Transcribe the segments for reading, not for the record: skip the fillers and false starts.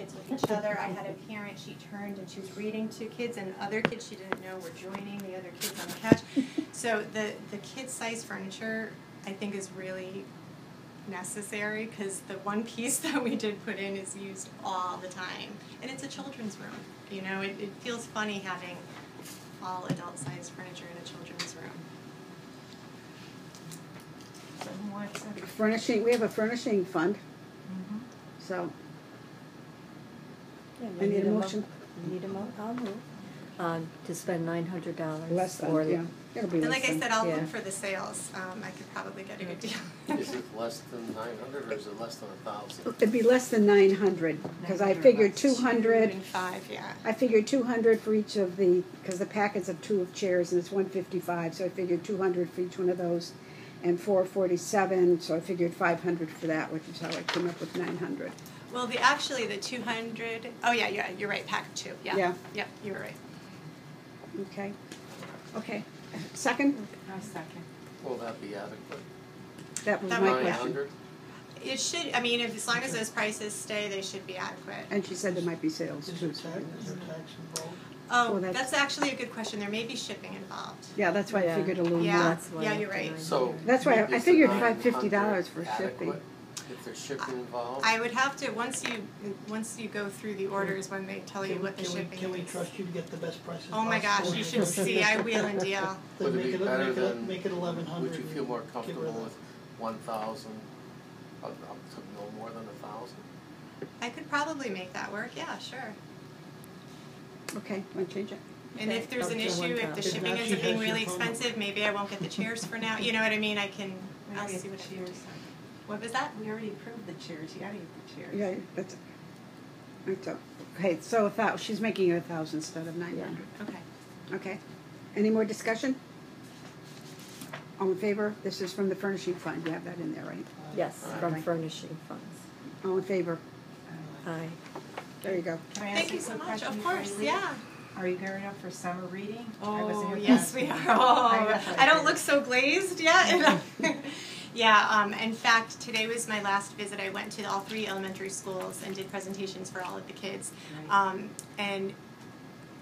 kids with each other. I had a parent, she turned and she was reading to kids, and other kids she didn't know were joining the other kids on the couch. So the kid-size furniture, I think, is really necessary, because the one piece that we did put in is used all the time. And it's a children's room. You know, it feels funny having all adult-sized furniture in a children's room. Furnishing, we have a furnishing fund. So, Yeah, I need a motion. I'll move. To spend $900. Less than, or, yeah. It'll be And less like I than. said, I'll Yeah. look for the sales. I could probably get a good deal. Is it less than 900 or is it less than 1,000? It'd be less than 900, because I figured 200. 205, yeah. I figured 200 for each of the, because the packets of 2 of chairs, and it's 155, so I figured 200 for each one of those, and 447, so I figured 500 for that, which is how I came up with 900. Well, actually the 200. Oh yeah, you're right. Pack of 2. Yeah. Yeah. Yep, you were right. Okay. Okay. Second? I'll second. Will that be adequate? That was That my might be question. 900? It should. I mean, as long as those prices stay, they should be adequate. And she said there might be sales Is too. there tax involved? Oh, Well, that's actually a good question. There may be shipping involved. Yeah, that's why I Yeah. figured a little Yeah. more. That's why Yeah, I you're right. have to So That's why I is the figured $900 $550 for shipping. adequate if there's shipping involved? I would have to once you go through the orders when they tell you what the shipping Can we is. trust you to get the best prices Oh my gosh, possible? you should see. I wheel and deal. Then Would it make be it, better make it, than- make it 1,100. Would you feel more and get comfortable rid of with 1,000 up to no more than 1,000? I could probably make that work. Yeah, sure. Okay, want to change it? And if there's an Up to issue, if the 1,000. shipping If not, ends she up being has your really phone number. expensive, maybe I won't get the chairs for now. You know what I mean? I'll see what I can do. What was that? We already approved the chairs. You gotta get the chairs. Yeah, that's okay. So she's making it 1,000 instead of 900. Okay. Okay. Any more discussion? All in favor? This is from the furnishing fund. You have that in there, right? Yes, Aye. from furnishing funds. All in favor? Aye. There you go. Can I ask Thank you so a much. question Of before you course, leave? yeah. Are you gearing up for summer reading? I was in Oh, your yes, class. we are. I Oh, know. I don't look so glazed yet. Yeah, in fact, today was my last visit. I went to all 3 elementary schools and did presentations for all of the kids. Right. And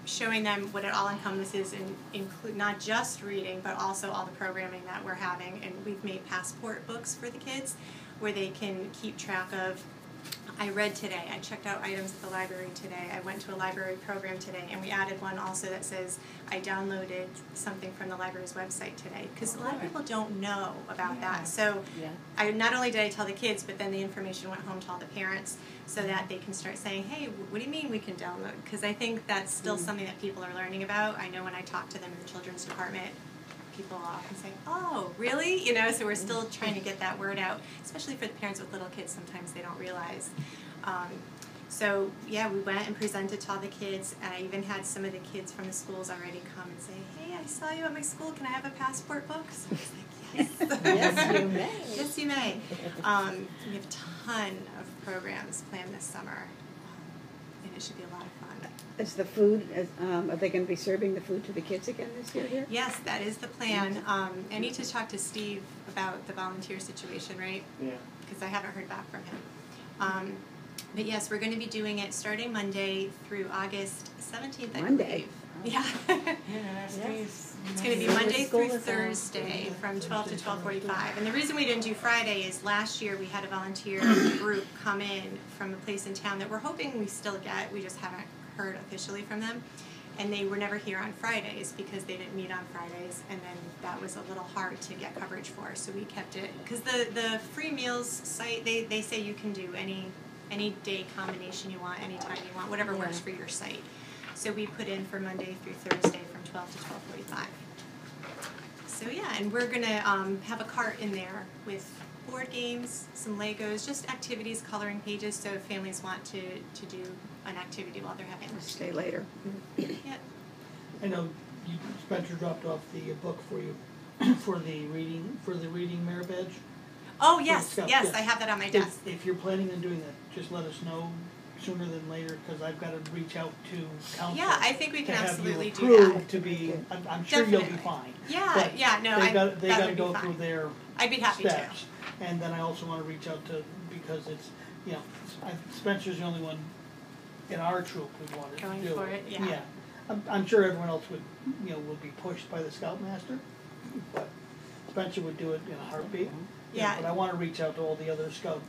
showing them what it all encompasses and include not just reading, but also all the programming that we're having. And we've made passport books for the kids where they can keep track of. I read today, I checked out items at the library today, I went to a library program today, and we added one also that says I downloaded something from the library's website today, because a lot of people don't know about that. So Yeah. not only did I tell the kids, but then the information went home to all the parents so that they can start saying, hey, what do you mean we can download? Because I think that's still something that people are learning about. I know when I talk to them in the children's department, people often say, oh, really? You know, so we're still trying to get that word out, especially for the parents with little kids. Sometimes they don't realize. So, yeah, we went and presented to all the kids, and I even had some of the kids from the schools already come and say, hey, I saw you at my school. Can I have a passport book? So I was like, yes. Yes, you may. Yes, you may. We have a ton of programs planned this summer, and it should be a lot of fun. Is the food, are they going to be serving the food to the kids again this year here? Yes, that is the plan. I need to talk to Steve about the volunteer situation, right? Yeah. Because I haven't heard back from him. But yes, we're going to be doing it starting Monday through August 17th, I Monday? believe. Yeah. Yes. It's going to be Yes. Monday School through is on. Thursday from 12 to 12:45. And the reason we didn't do Friday is last year we had a volunteer group come in from a place in town that we're hoping we still get. We just haven't heard officially from them. And they were never here on Fridays because they didn't meet on Fridays, and then that was a little hard to get coverage for. So we kept it, because the free meals site, they say you can do any day combination you want, anytime you want, whatever works for your site. So we put in for Monday through Thursday from 12 to 12:45. So yeah, and we're gonna have a cart in there with board games, some Legos, just activities, coloring pages, so if families want to do an activity while they're having lunch. Stay later. Yeah. I know Spencer dropped off the book for you for the reading merit badge. Oh yes, Scouts, yes, yes. I have that on my desk. If you're planning on doing that, just let us know sooner than later, because I've got to reach out to council. Yeah, I think we to can have absolutely you do approved that. to be. I'm sure you'll be Definitely. fine. Yeah, But yeah, no, they got that to would go be through fine. their I'd be happy to. steps, and then I also want to reach out to, because it's, Spencer's the only one in our troop would want to Going do for it, yeah. I'm sure everyone else would, would be pushed by the Scoutmaster, but Spencer would do it in a heartbeat. Yeah. But I want to reach out to all the other Scout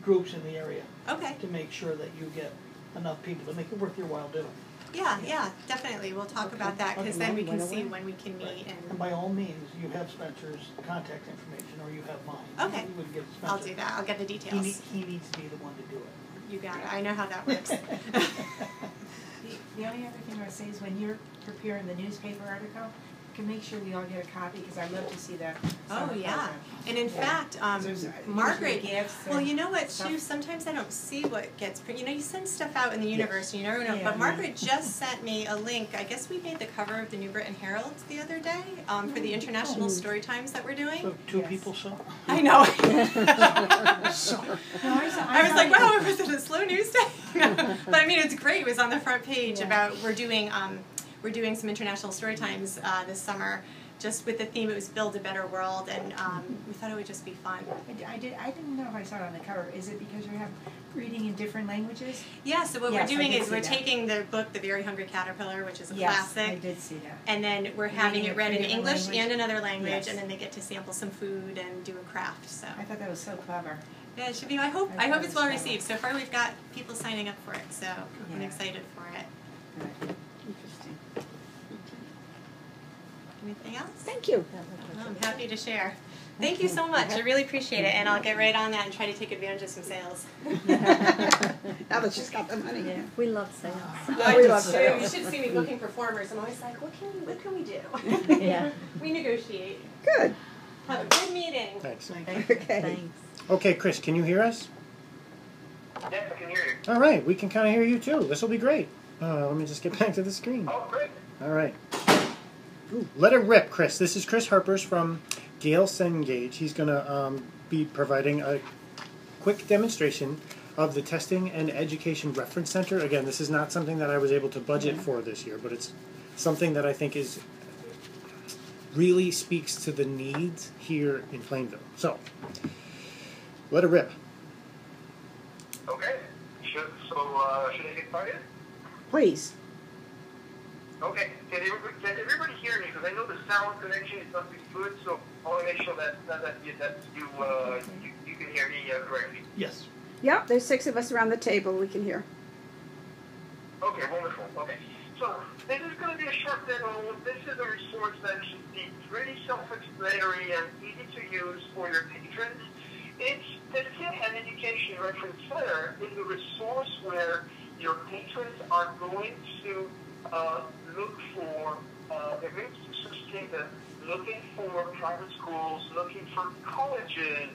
groups in the area Okay. to make sure that you get enough people to make it worth your while doing. Yeah, definitely. We'll talk about that because Okay. then we can Right see away. when we can meet And and by all means, you have Spencer's contact information, or you have mine. Okay. You would give Spencer. I'll do that. I'll get the He, details. he needs to be the one to do it. You got it. I know how that works. The only other thing I would say is when you're preparing the newspaper article, you can make sure we all get a copy, because I'd love to see that Oh, summer yeah. program. And in fact, There's Margaret, usually gifts well, and you know what, stuff. too, sometimes I don't see what gets printed. You send stuff out in the universe and you never know. Yeah. But Margaret just sent me a link. I guess we made the cover of the New Britain Herald the other day for the international story times that we're doing. So two Yes. people saw? I know. No, I was like, wow, was it a slow news day? But I mean, it's great. It was on the front page about we're doing some international story times this summer, just with the theme. It was Build a Better World, and we thought it would just be fun. I didn't know if I saw it on the cover. Is it because you have reading in different languages? Yeah. So what Yes, we're I doing did is see we're that. taking the book, The Very Hungry Caterpillar, which is a Yes, I classic. did see that. And then we're having Reading it read it in in a English language. and another language, Yes. and then they get to sample some food and do a craft. So I thought that was so clever. yeah, it should be. I hope I thought it's it well was clever. received. So far, we've got people signing up for it, so I'm Yeah. excited for it. Good. Interesting. Anything else? Thank you. I'm happy to share. Thank you so much. I really appreciate it, and I'll get right on that and try to take advantage of some sales. Now that she's got the money. Yeah, we love sales. We love You sales. should see me booking performers. I'm always like, what can we do? Yeah. We negotiate. Good. Have a good meeting. Thanks. Okay. Thanks. Okay, Chris, can you hear us? Yes, I can hear you. All right, we can kind of hear you too. This will be great. Let me just get back to the screen. Oh, great. All right. Ooh, let it rip, Chris. This is Chris Harpers from Gale Cengage. He's going to be providing a quick demonstration of the Testing and Education Reference Center. Again, this is not something that I was able to budget for this year, but it's something that I think is really speaks to the needs here in Plainville. So, let it rip. Okay. Should I get started? Please. Okay. Can everybody hear me? Because I know the sound connection is not really good, so I want to make sure that you can hear me correctly. Yes. Yep, there's 6 of us around the table. We can hear. Okay, wonderful. Okay. So this is going to be a short demo. This is a resource that should be pretty self-explanatory and easy to use for your patrons. It's Testing and Education Reference Center is a resource where your patrons are going to look for, they're going to sustain them, looking for private schools, looking for colleges.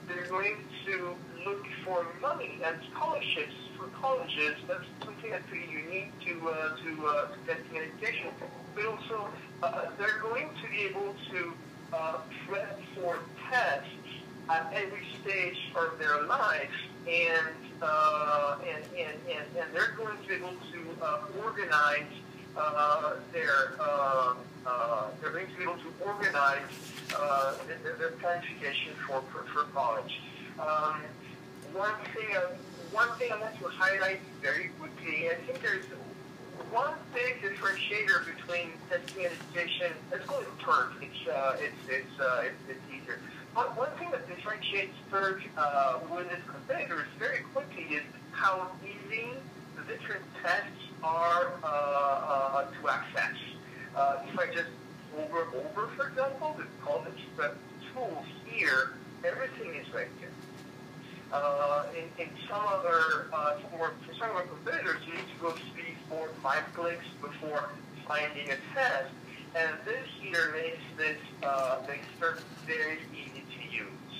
They're going to look for money and scholarships for colleges. That's something that's pretty unique to testing and education. But also, they're going to be able to prep for tests at every stage of their lives, and they're going to be able to organize their planification for college. One thing I want to highlight very quickly, I think there's one big differentiator between testing and education. Let's call it TERF. It's easier. But one thing that differentiates TERF with its competitors very quickly is how easy the different tests are to access. If I just over, for example, the college prep tool here, everything is right here. In some other, for some of our competitors, you need to go 3, 4, 5 clicks before finding a test, and this here makes this TERF very easy to use.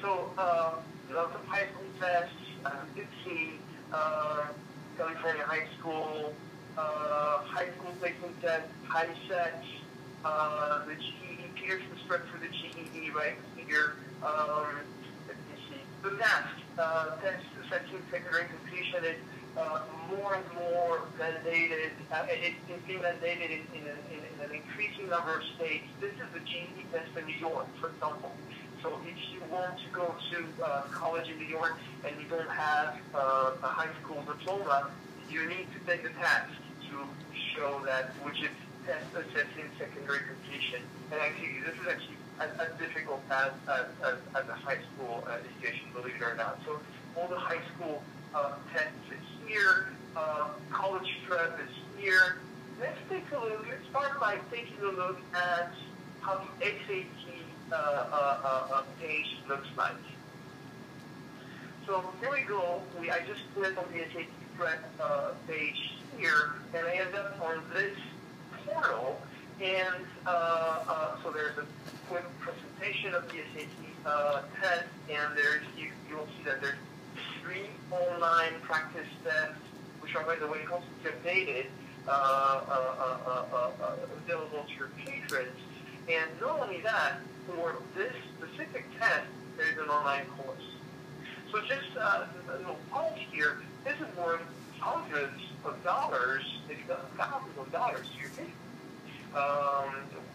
So, lots of high school tests, you can see California high school placement test, HiSET, the GED, Pearson spread for the GED right here. Let me see. The NAST, test assessing secondary completion is more and more mandated. It's being mandated in an increasing number of states. This is the GED test in New York, for example. So if you want to go to college in New York and you don't have a high school diploma, you need to take the test to show that, which is test assessing secondary completion. And actually, this is actually as difficult as a high school education, believe it or not. So all the high school tests is here, college prep is here. Let's take a look. Let's start by taking a look at how the SAT page looks like. So here we go. I just clicked on the SAT prep page here, and I end up on this portal. And so there's a quick presentation of the SAT test, and you'll see that there's 3 online practice tests, which are, by the way, constantly updated, available to your patrons. And not only that, for this specific test, there's an online course. So just a little pause here, this is worth hundreds of dollars, if not thousands of dollars to your patrons.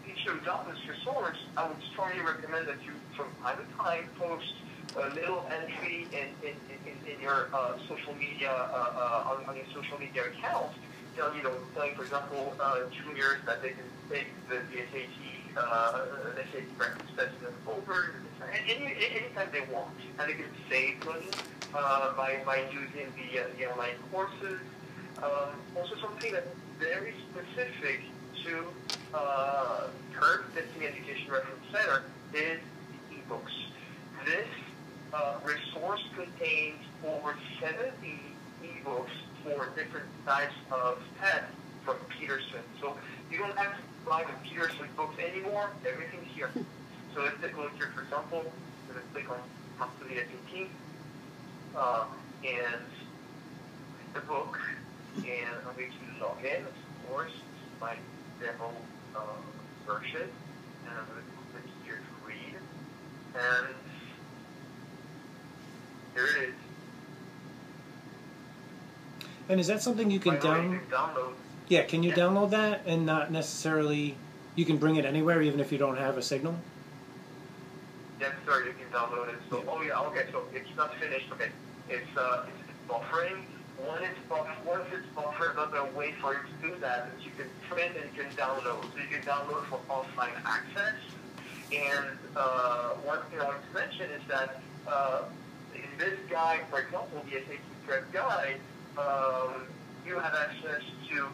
Each of those resource, I would strongly recommend that you, from time to time, post a little entry in your social media on your social media accounts. Telling, for example, juniors that they can take the SAT practice test over anytime they want, and they can save money by using the online courses. Also, something that's very specific to PERC, Testing Education Reference Center, is the ebooks. This resource contains over 70 ebooks for different types of tests from Peterson. So you don't have to buy the Peterson books anymore. Everything's here. So let's take a look here. For example, I'm going to click on How to the SAT and the book, and I'm going to log in. Of course, this is my demo version, and I'm going to click here to read, and here it is. And is that something you can download? Yeah, can you download that and not necessarily, you can bring it anywhere even if you don't have a signal? Yes, sir, you can download it. So, okay, so it's not finished, okay. It's buffering. Once it's buffered, another way for you to do that is you can print and you can download. So you can download for offline access. And one thing I want to mention is that in this guide, for example, the SAT Prep Guide, you have access to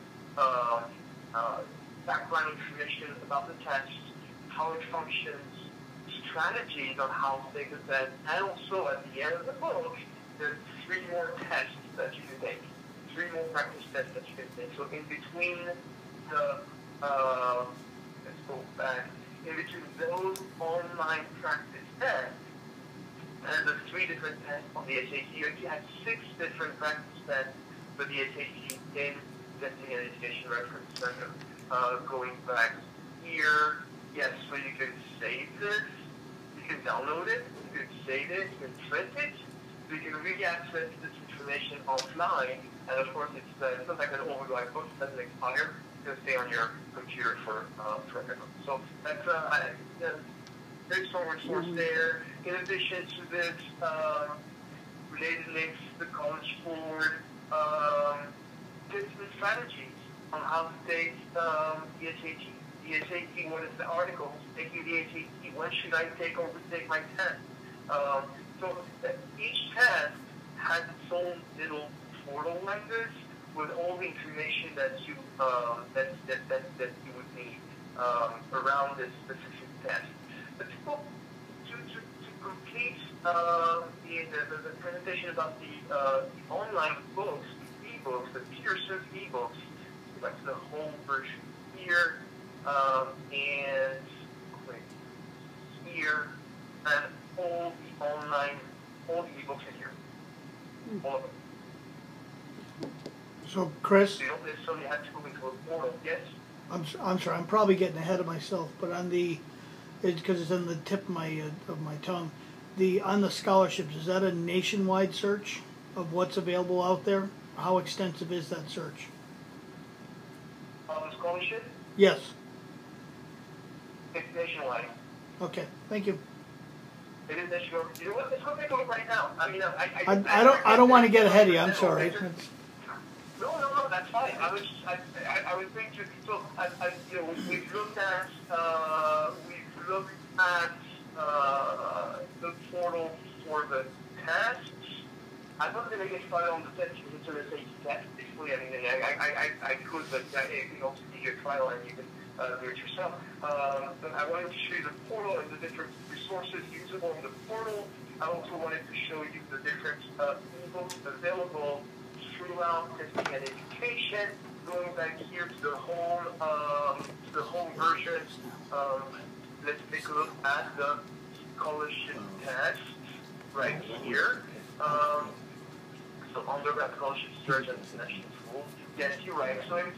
background information about the test, how it functions, strategies on how to take the test, and also at the end of the book, there's 3 more tests that you can take, 3 more practice tests that you can take. So in between the, let's go back, in between those online practice tests and the 3 different tests on the SAT, you actually have 6 different practice tests for the SAT in Testing and Education Reference Center. Going back here, yes, so you can save this, you can download it, you can save it, you can print it, so you can really access this information offline, and of course it's not like an overdrive book, it doesn't expire, it's going to stay on your computer forever. So that's there's some resource there. In addition to this, related links to the College Board, tips and strategies on how to take the SAT. The SAT, what is the article? Taking the SAT, when should I take my test? So each test has its own little portal like this with all the information that you would need around this specific test. But to complete the presentation about the online books, ebooks, the Peterson's ebooks, that's the whole version here, and click here, and all the ebooks in here, all of them. So, Chris, So you don't necessarily have to go into a portal. Yes. I'm sorry, I'm probably getting ahead of myself, but on because it's on the tip of my tongue, on the scholarships, is that a nationwide search of what's available out there? How extensive is that search? The scholarship? Yes. It's nationwide. Okay, thank you. It is nationwide. You know what? Let's go take a look right now. I mean, I don't want to get ahead of you. I'm sorry. No, that's fine. I was thinking, so, you know, we've looked at, the portal for the tests. I'm not going to get started on the test because it's going to say test. Basically, I mean, I could, but you know, to be your trial and you can do it yourself. But I wanted to show you the portal and the different resources usable in the portal. I also wanted to show you the different ebooks available throughout testing and education. Going back here to the home version. Let's take a look at the scholarship test right here. So undergrad scholarship search and international schools. Yes, you're right. So it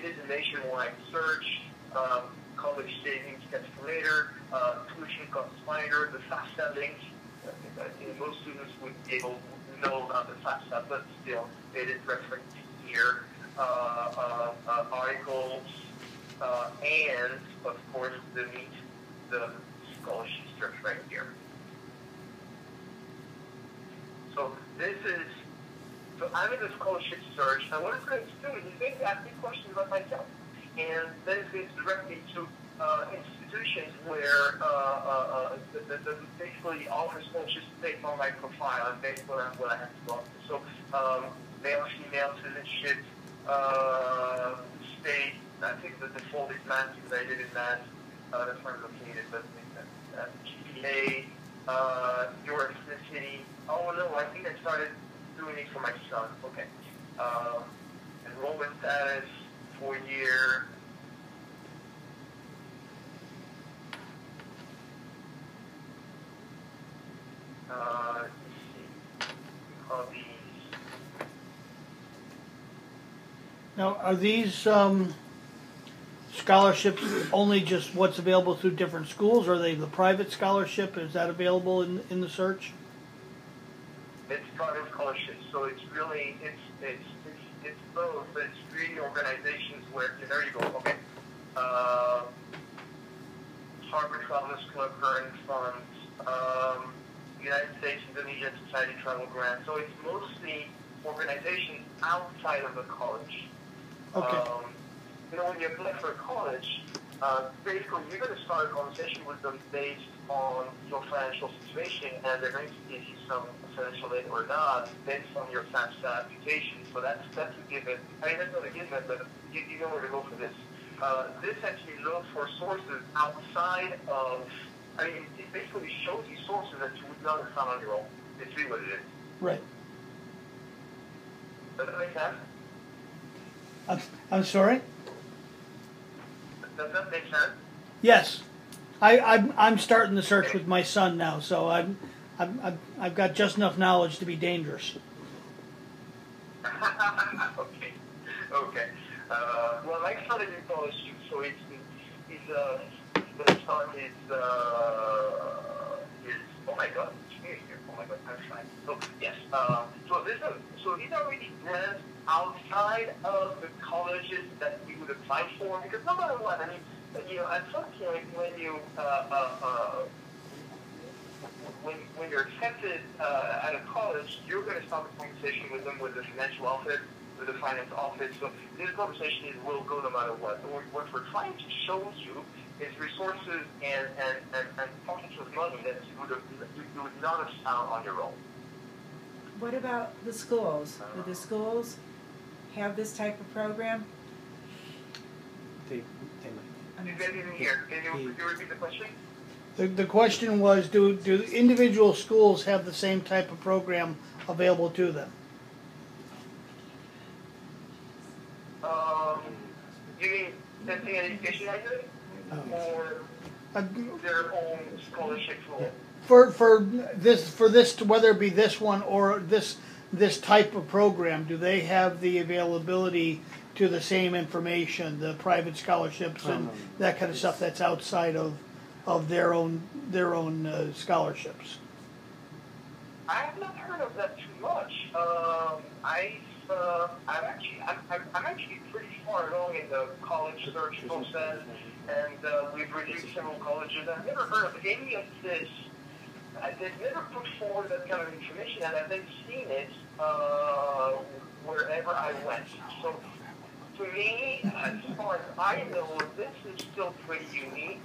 is a nationwide search. College savings calculator, tuition cost finder, the FAFSA links. I think most students would be able to know about the FAFSA, but still, it is referenced here. Articles, and of course the scholarship search right here. So I'm in the scholarship search, and what it's going to do is it's going to ask me questions about myself, and then it's going to direct me to institutions where basically offer scholarships based on my profile and based on what I have to go to. So male, female, citizenship, state. I think the default is math because I did in math. That's where I'm located, but GPA, your ethnicity. Oh no, I think I started doing it for my son. Okay. Enrollment status, 4-year. Let's see. Hobbies. Now, are these scholarships only just what's available through different schools, or are they the private scholarship? Is that available in the search? It's private scholarships, so it's really it's both, but it's really organizations where there you go. Okay. Harvard Travelers Club Grant Funds, United States Indonesian Society Travel Grant. So it's mostly organizations outside of the college. Okay. You know, when you apply for a college, basically you're going to start a conversation with them based on your financial situation, and they're going to give you some financial aid or not based on your FAFSA application. So that's a given. I mean, that's not a given, but you know where to go for this. This actually looks for sources outside of. I mean, it basically shows you sources that you would not have found on your own. It's really what it is. Right. Does that make sense? I'm sorry? Does that make sense? Yes. I'm starting the search with my son now, so I've got just enough knowledge to be dangerous. Okay. Okay. Well, my son is in college too, so he's the son is oh my god, it's here. Oh my god, I'm fine. So yes. So these are really grants outside of the colleges that we would apply for, because no matter what, I mean, you know, at some point when you when you're accepted at a college, you're going to start a conversation with them, with the financial office, with the finance office. So this conversation will go no matter what. So what we're trying to show you is resources and pockets of money that you would not have found on your own. What about the schools? Do the schools have this type of program? They might. You didn't hear. Can you repeat the question? The question was, do individual schools have the same type of program available to them? You mean testing and education activity? Or their own scholarship role? For this, whether it be this one or this type of program, do they have the availability to the same information, the private scholarships and that kind of stuff that's outside of their own scholarships? I have not heard of that too much. I'm actually pretty far along in the college search process, and we've reviewed several colleges. I've never heard of any of this they've never put forward that kind of information, and I've been seeing it wherever I went. So, to me, as far as I know, this is still pretty unique.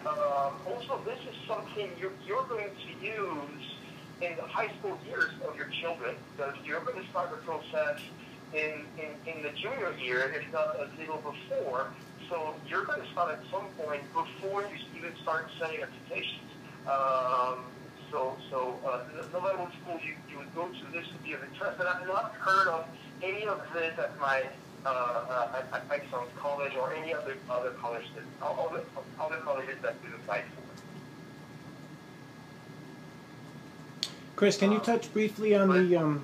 Also, this is something you're going to use in the high school years of your children, because you're going to start the process in the junior year, if not a little before. So you're going to start at some point before you even start sending applications. No matter what school you would go to, this would be of interest. And I've not heard of any of this at my son's college or any other college other colleges that we've applied for. Chris, can you touch briefly on the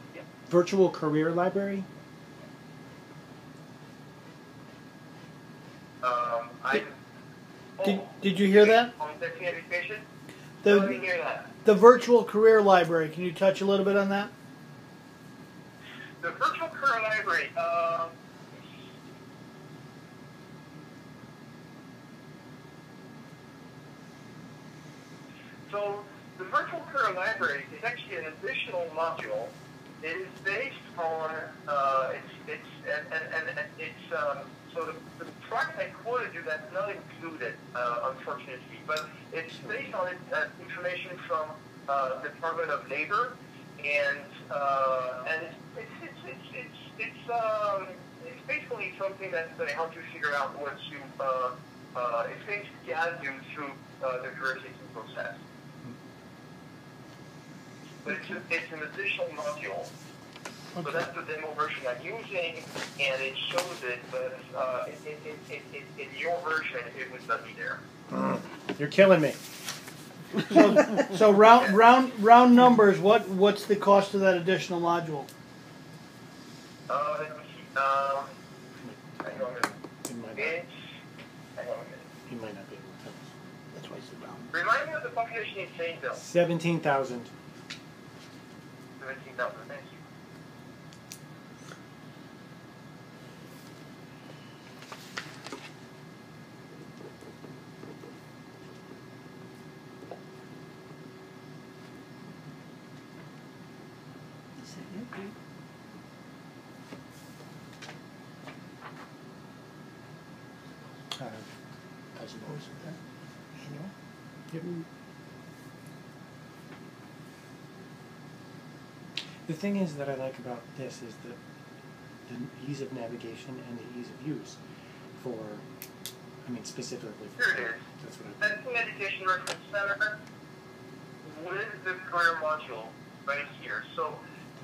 virtual career library? Did you hear that? On testing education? I The, didn't hear that. the virtual career library, can you touch a little bit on that? The virtual career library. So the virtual career library is actually an additional module. It is based on so the price I quoted you, that's not included, unfortunately, but it's based on information from the Department of Labor, and it's basically something that's going to help you figure out what it's going to guide you through the career seeking process. But it's an additional module. So that's the demo version I'm using, and it shows it, but in your version, it would not be there. You're killing me. So round numbers, what's the cost of that additional module? Let me see. Hang on a minute. Hang on a minute. He might not be able to tell us. That's why it's the round. Remind me of the population in Plainville. 17,000. 17,000. Thank you. Is that it? Annual? Yep. The thing is that I like about this is the ease of navigation and the ease of use for, specifically for, Here it is. that's what I think. Testing Education Reference Center with the career module right here. So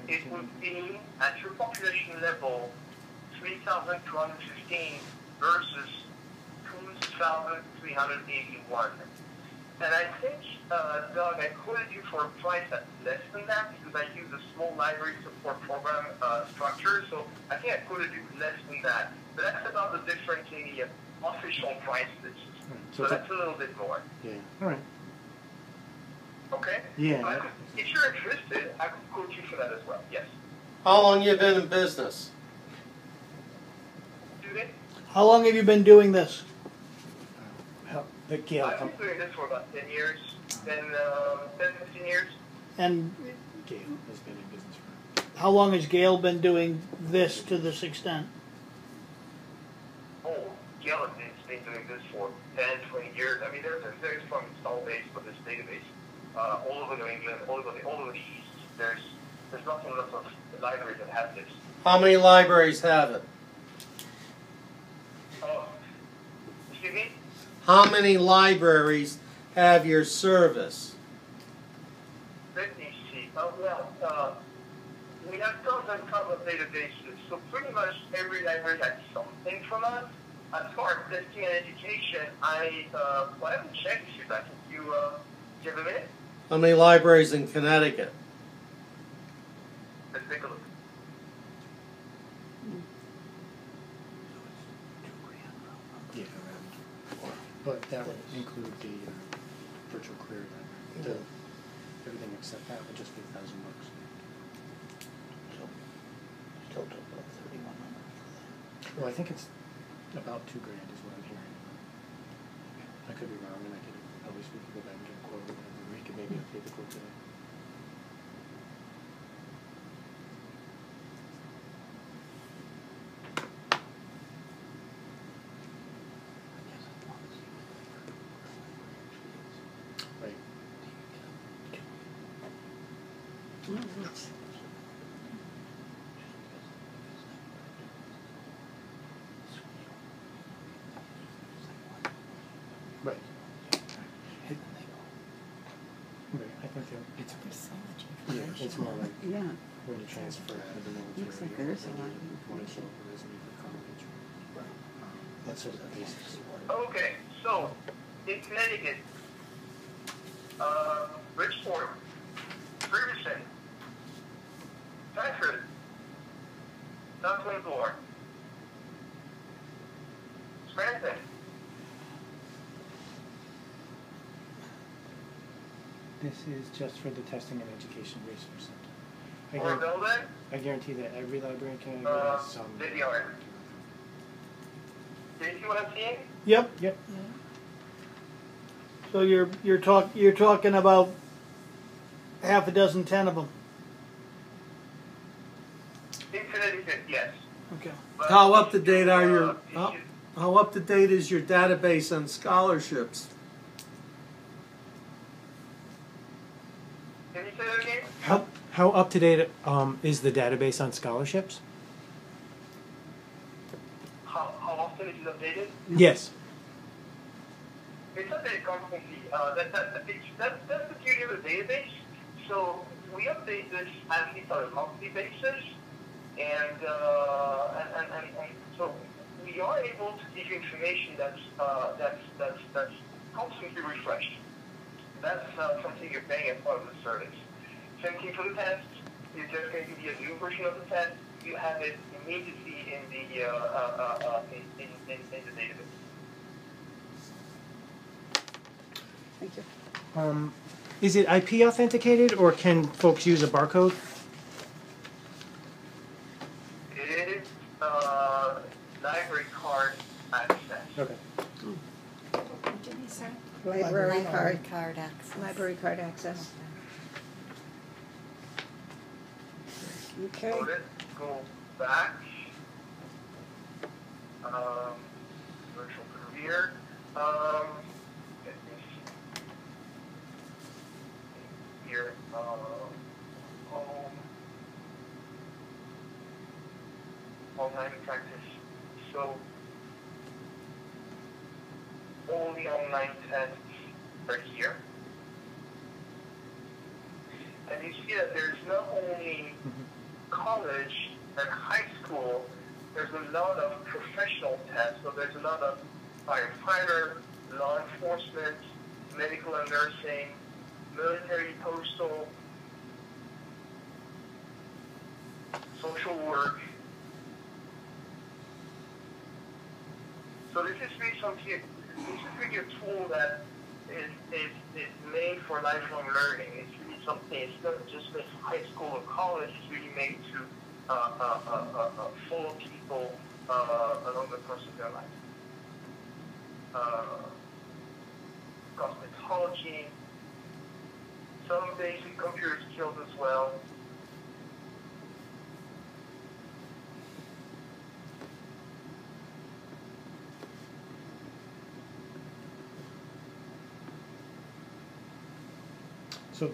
it would be at your population level 3,215 versus 2,381. And I think, Doug, I quoted you for a price that's less than that because I use a small library support program structure. So I think I quoted you less than that. But that's about the difference in the official price list. So that's a little bit more. Yeah. All right. Okay? Yeah. So if you're interested, I could quote you for that as well. Yes. How long you been in business? Do they? How long have you been doing this? The Gale I've been doing this for about 10 years, 10, 15 years. And Gale has been in business for. how long has Gail been doing this to this extent? Oh, Gail has been doing this for 10, 20 years. I mean, there's a very strong install base for this database all over New England, all over the East. There's lots and lots of libraries that have this. How many libraries have it? Excuse me? How many libraries have your service? Let me see. We have tons and tons of databases, so pretty much every library has something from us. As far as testing and education, I haven't checked if I can. Do you have a minute? How many libraries in Connecticut? Let's take a look. Yeah. But that would include the virtual career library. Everything except that would just be $1,000. So, still took about 3,100 for that. Well, I think it's about $2,000 is what I'm hearing. I could be wrong, and we could go back and get a quote or whatever. We could could maybe update the quote today. Right. Right. Right. I think that There's so much yeah, information. it's more like Yeah. when you transfer out of the military. Looks like there is a lot of you want to information. show up a resume for college. That's sort of the basics. Okay, so in Connecticut, Bridgeport, Ferguson, Bedford, South Windsor, Scranton, This is just for the testing and education resource center. or Building, I guarantee that every library in Canada has some. Vidyard. Do you see what I'm seeing? Yep. Yep. So you're talking about half a dozen, 10 of them. In Connecticut, yes. Okay. But How up to date are your, if you- how up to date is your database on scholarships? Can you say that again? How up to date is the database on scholarships? How often is it updated? Yes. It's updated constantly. That's the beauty of the database. So we update this at least on a monthly basis, and so we are able to give you information that's constantly refreshed. That's something you're paying as part of the service. Same thing for the test. You're just going to give you a new version of the test. You have it immediately in the database. Thank you. Is it IP authenticated or can folks use a barcode? It is library card access. Okay. What did he say? Library card. Card access. Library card access. Okay. So let's go back. Virtual career. Get this here. Home. Online practice. So only online tests are here. And you see that there's not only college and high school, there's a lot of professional tests. So there's a lot of firefighter, law enforcement, medical and nursing, military, postal, social work. So this is really something. This is really a tool that is made for lifelong learning. It's really something. It's not just made for high school or college. It's really made to follow people along the course of their life. Cosmetology, some basic computer skills as well. So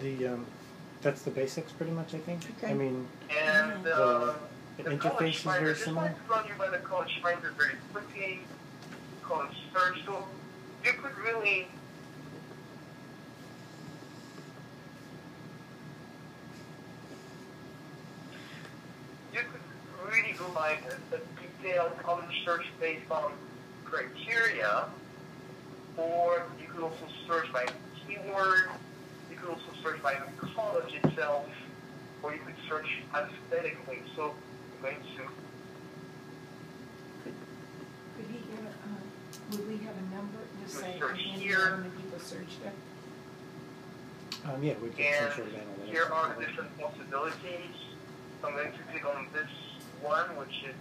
that's the basics pretty much, I think. Okay. I mean, And the the interface college is finder, very just similar. like to run you by the college finder very quickly. College search, so you could really go by a detailed college search based on criteria, or you could also search by keyword. You could also search by the college itself, or you could search alphabetically. So I'm going to. Could he give would we have a number, just say, Search how here. many people searched it? Yeah, we can And sort of analytics. here are the different possibilities. So I'm going to click on this one, which is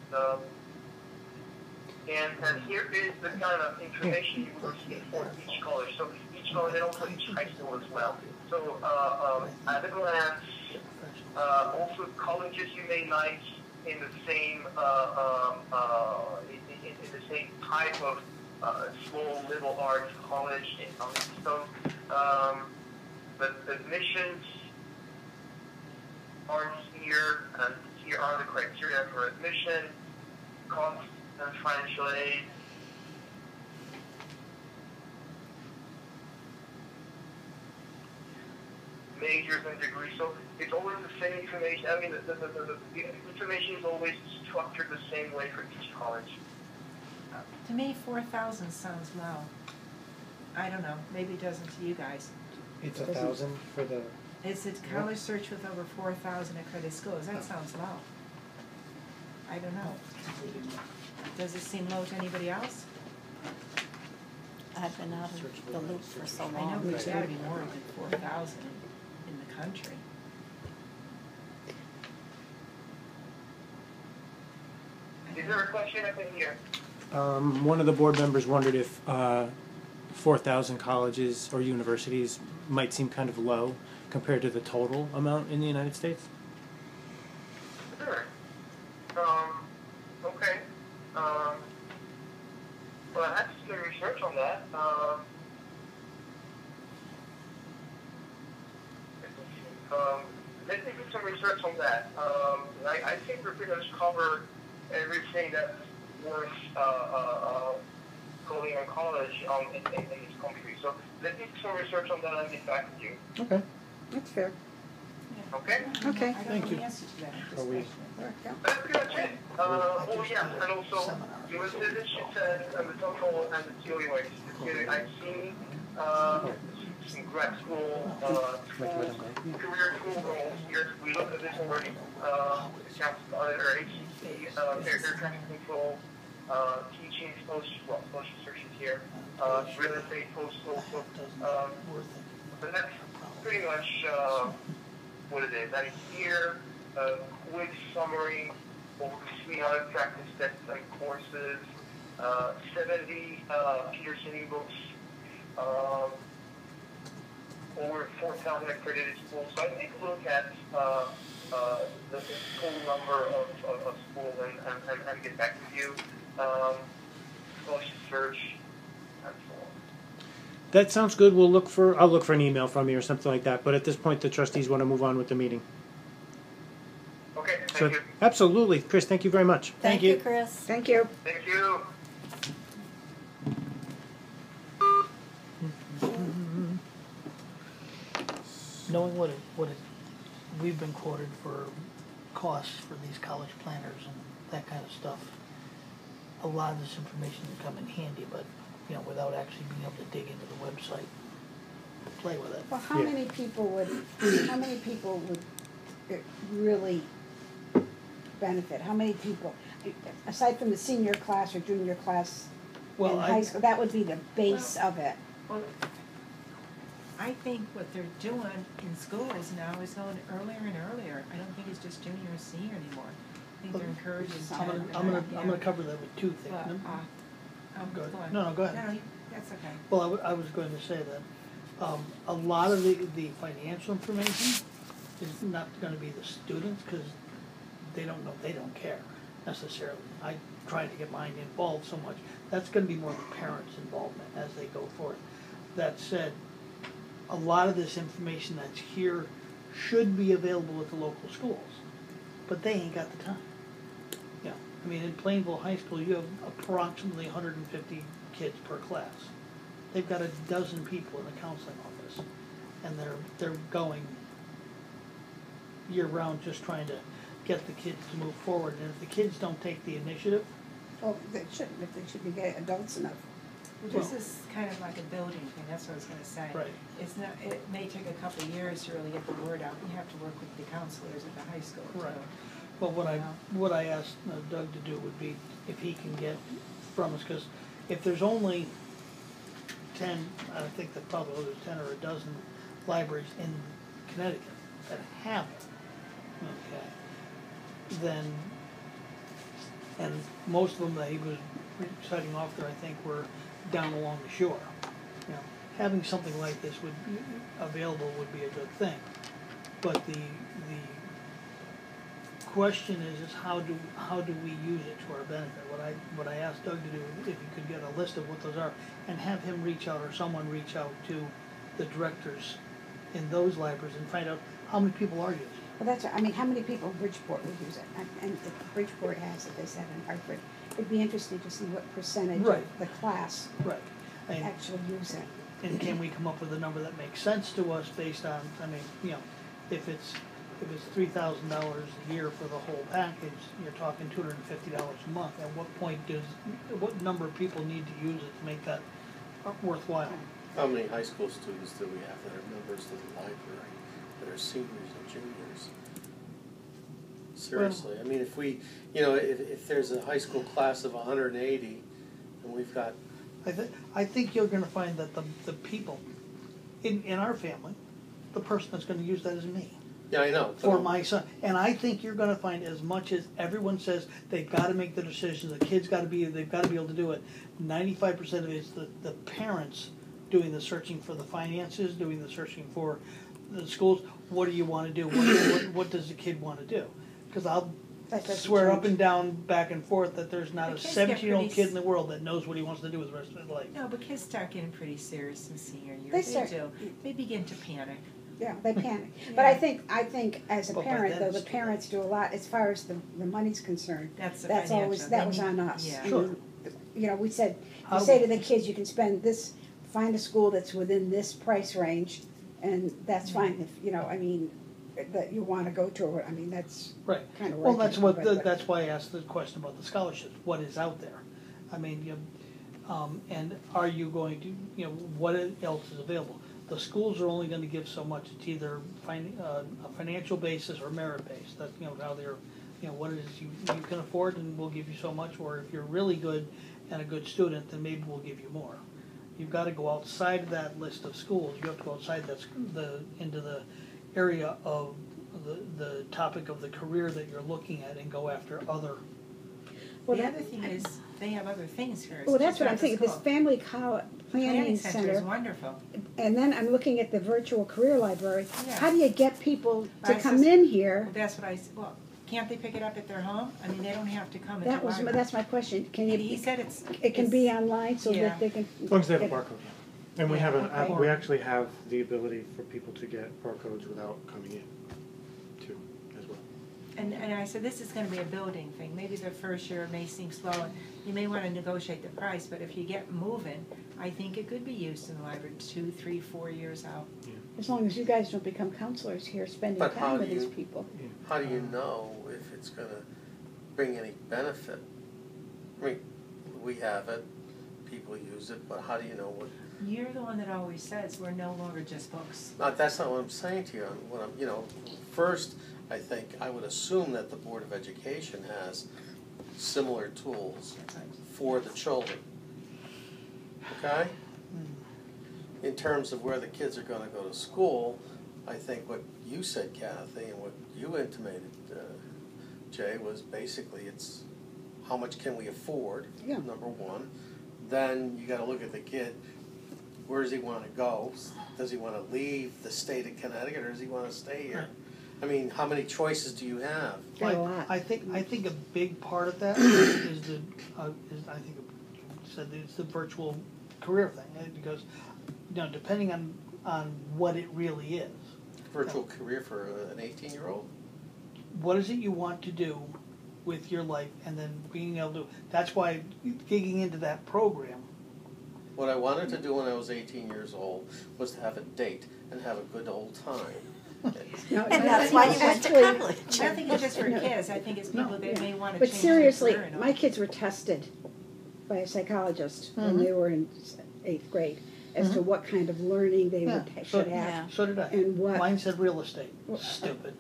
and here is the kind of information you will receive for each college. So each college and also each high school as well. So at a glance, also colleges you may like in the same in the same type of small liberal arts college in Stone. But admissions are here, and here are the criteria for admission, cost and financial aid. Majors and degrees, so it's always the same information. I mean, the information is always structured the same way for each college. To me, 4,000 sounds low. I don't know, maybe it doesn't to you guys. It's 1,000 for the. It's a college search with over 4,000 accredited schools, that sounds low. I don't know. Does it seem low to anybody else? I've been out of the loop for so I know, long. but it's gotta be more than 4,000 in the country. Is there a question up in here? One of the board members wondered if 4,000 colleges or universities might seem kind of low compared to the total amount in the United States. Sure. Okay. Well, I have to do research on that. Let me do some research on that. I think we're pretty much covered everything that's worth going on college in this country. So let me do some research on that and get back to you. Okay. That's fair. Okay? Okay. I don't Thank know you. the answer to that, I'm just Are we- questioning. Yeah. That's pretty much it. Oh yeah, and also your citizenship said and the total and the TOUH. I've seen some grad school, career school roles here. We looked at this already. Or HCC, air traffic control, teaching, social searches here, real estate, postal. But that's pretty much what it is. And here, a quick summary over 300 practice tests and courses, 70 Peterson e-books, over 4,000 accredited schools. So I take a look at the total number of schools and get back to you. Scholarship search and so on. That sounds good. I'll look for an email from you or something like that. But at this point, the trustees want to move on with the meeting. Okay, thank you. Absolutely, Chris. Thank you very much. Thank you, Chris. Thank you. Thank you. Knowing we've been quoted for costs for these college planners and that kind of stuff, a lot of this information would come in handy, but, without actually being able to dig into the website, play with it. Well, how many people would it really benefit? How many people, aside from the senior class or junior class in high school, that would be the base of it. Well, I think what they're doing in schools now is going earlier and earlier. I don't think it's just junior and senior anymore. I think they're encouraging. I'm gonna cover that with two things. Go ahead. Go on. No, go ahead. No, that's okay. Well, I was going to say that a lot of the financial information is not going to be the students because they don't care necessarily. I try to get mine involved so much. That's going to be more the parents' involvement as they go forth. That said, a lot of this information that's here should be available at the local schools, but they ain't got the time. I mean, in Plainville High School, you have approximately 150 kids per class. They've got a dozen people in the counseling office, and they're going year-round just trying to get the kids to move forward. And if the kids don't take the initiative, Well, they shouldn't, if they should be getting adults enough. This is kind of like a building thing, that's what I was gonna say. Right. It's not, it may take a couple of years to really get the word out. You have to work with the counselors at the high school too. Right. Well, what I asked Doug to do would be if he can get from us, because if there's only 10, I think that probably there's 10 or a dozen libraries in Connecticut that have it, okay, then, and most of them that he was citing off there, I think, were down along the shore, having something like this available would be a good thing. But the question is how do we use it to our benefit? What I asked Doug to do, if he could get a list of what those are, and have him reach out or someone reach out to the directors in those libraries and find out how many people are using it. Well, that's, I mean, how many people in Bridgeport would use it? And if Bridgeport has it, they said in Hartford, it'd be interesting to see what percentage Right. of the class Right. And, actually use it. and can we come up with a number that makes sense to us based on, I mean, you know, if it's $3,000 a year for the whole package, you're talking $250 a month. At what number of people need to use it to make that worthwhile? How many high school students do we have that are members of the library, that are seniors and juniors? Seriously, I mean, if we, you know, if there's a high school class of 180, and we've got, I think you're going to find that the people in our family, the person that's going to use that is me. yeah, I know. For my son. And I think you're going to find, as much as everyone says they've got to make the decisions, the kids they've got to be able to do it, 95% of it is the parents doing the searching for the finances, doing the searching for the schools. What do you want to do? What does the kid want to do? Because I'll swear up and down, back and forth, that there's not a 17-year-old kid in the world that knows what he wants to do with the rest of his life. No, but kids start getting pretty serious in senior year. They start- do. They begin to panic. Yeah, they panic. Yeah. But I think as a But by parent, then though, it's the too parents do a lot as far as the money's concerned. That's the That's always, financial. that Then was you- on us. yeah. I Sure. mean, you know, we said, How you do say we- to the kids, you can spend this, find a school that's within this price range, and that's fine if, you know, I mean, that you want to go to, or, I mean, that's Right. kind of. Well, that's why I asked the question about the scholarships. What is out there? I mean, you know, and are you going to, you know, what else is available? The schools are only going to give so much. It's either a financial basis or merit based. That's, you know, how they're, you know, what it is you can afford, and we'll give you so much. Or if you're really good and a good student, then maybe we'll give you more. You've got to go outside that list of schools. You have to go outside into the area of the topic of the career that you're looking at, and go after other. Well, The that- other thing is, they have other things here. Well, that's Just what I'm after thinking, this school. family planning Center is center, wonderful. and then I'm looking at the virtual career library. Yeah. How do you get people to I come sus- in here? Well, that's what I said. Well, can't they pick it up at their home? I mean, they don't have to come into That the was, library. that's my question. Can He you, said it's. it can it's- be online so yeah. that they can. As long as they have a barcode. And we Yeah, have okay. we actually have the ability for people to get barcodes without coming in, too, as well. And I said, this is gonna be a building thing. Maybe the first year may seem slow, and you may wanna negotiate the price, but if you get moving, I think it could be used in the library 2, 3, 4 years out. As long as you guys don't become counselors here, spending But how time with do these you- people. how do you know if it's gonna bring any benefit? I mean, we have it, people use it, but how do you know what? You're the one that always says we're no longer just books. That's not what I'm saying to you. What I'm, you know, first, I think, I would assume that the Board of Education has similar tools for the children. Okay? In terms of where the kids are gonna go to school, I think what you said, Kathy, and what you intimated, Jay, was basically it's how much can we afford, Yeah. number one. Then you gotta look at the kid. Where does he want to go? Does he want to leave the state of Connecticut, or does he want to stay here? I mean, how many choices do you have? Got a lot. I think a big part of that is I think you said it's the virtual career thing, because, you know, depending on what it really is. Virtual career for an 18-year-old? What is it you want to do with your life, and then being able to, that's why digging into that program. What I wanted to do when I was 18 years old was to have a date and have a good old time. No, And that's why you went to actually- college. I don't think it's just for No. kids, I think it's people that may wanna But change seriously, their career and my all. kids were tested by a psychologist when Mm-hmm. they were in 8th grade as to what kind of learning they Yeah, should have. So did I. And what- Mine said real estate. Stupid.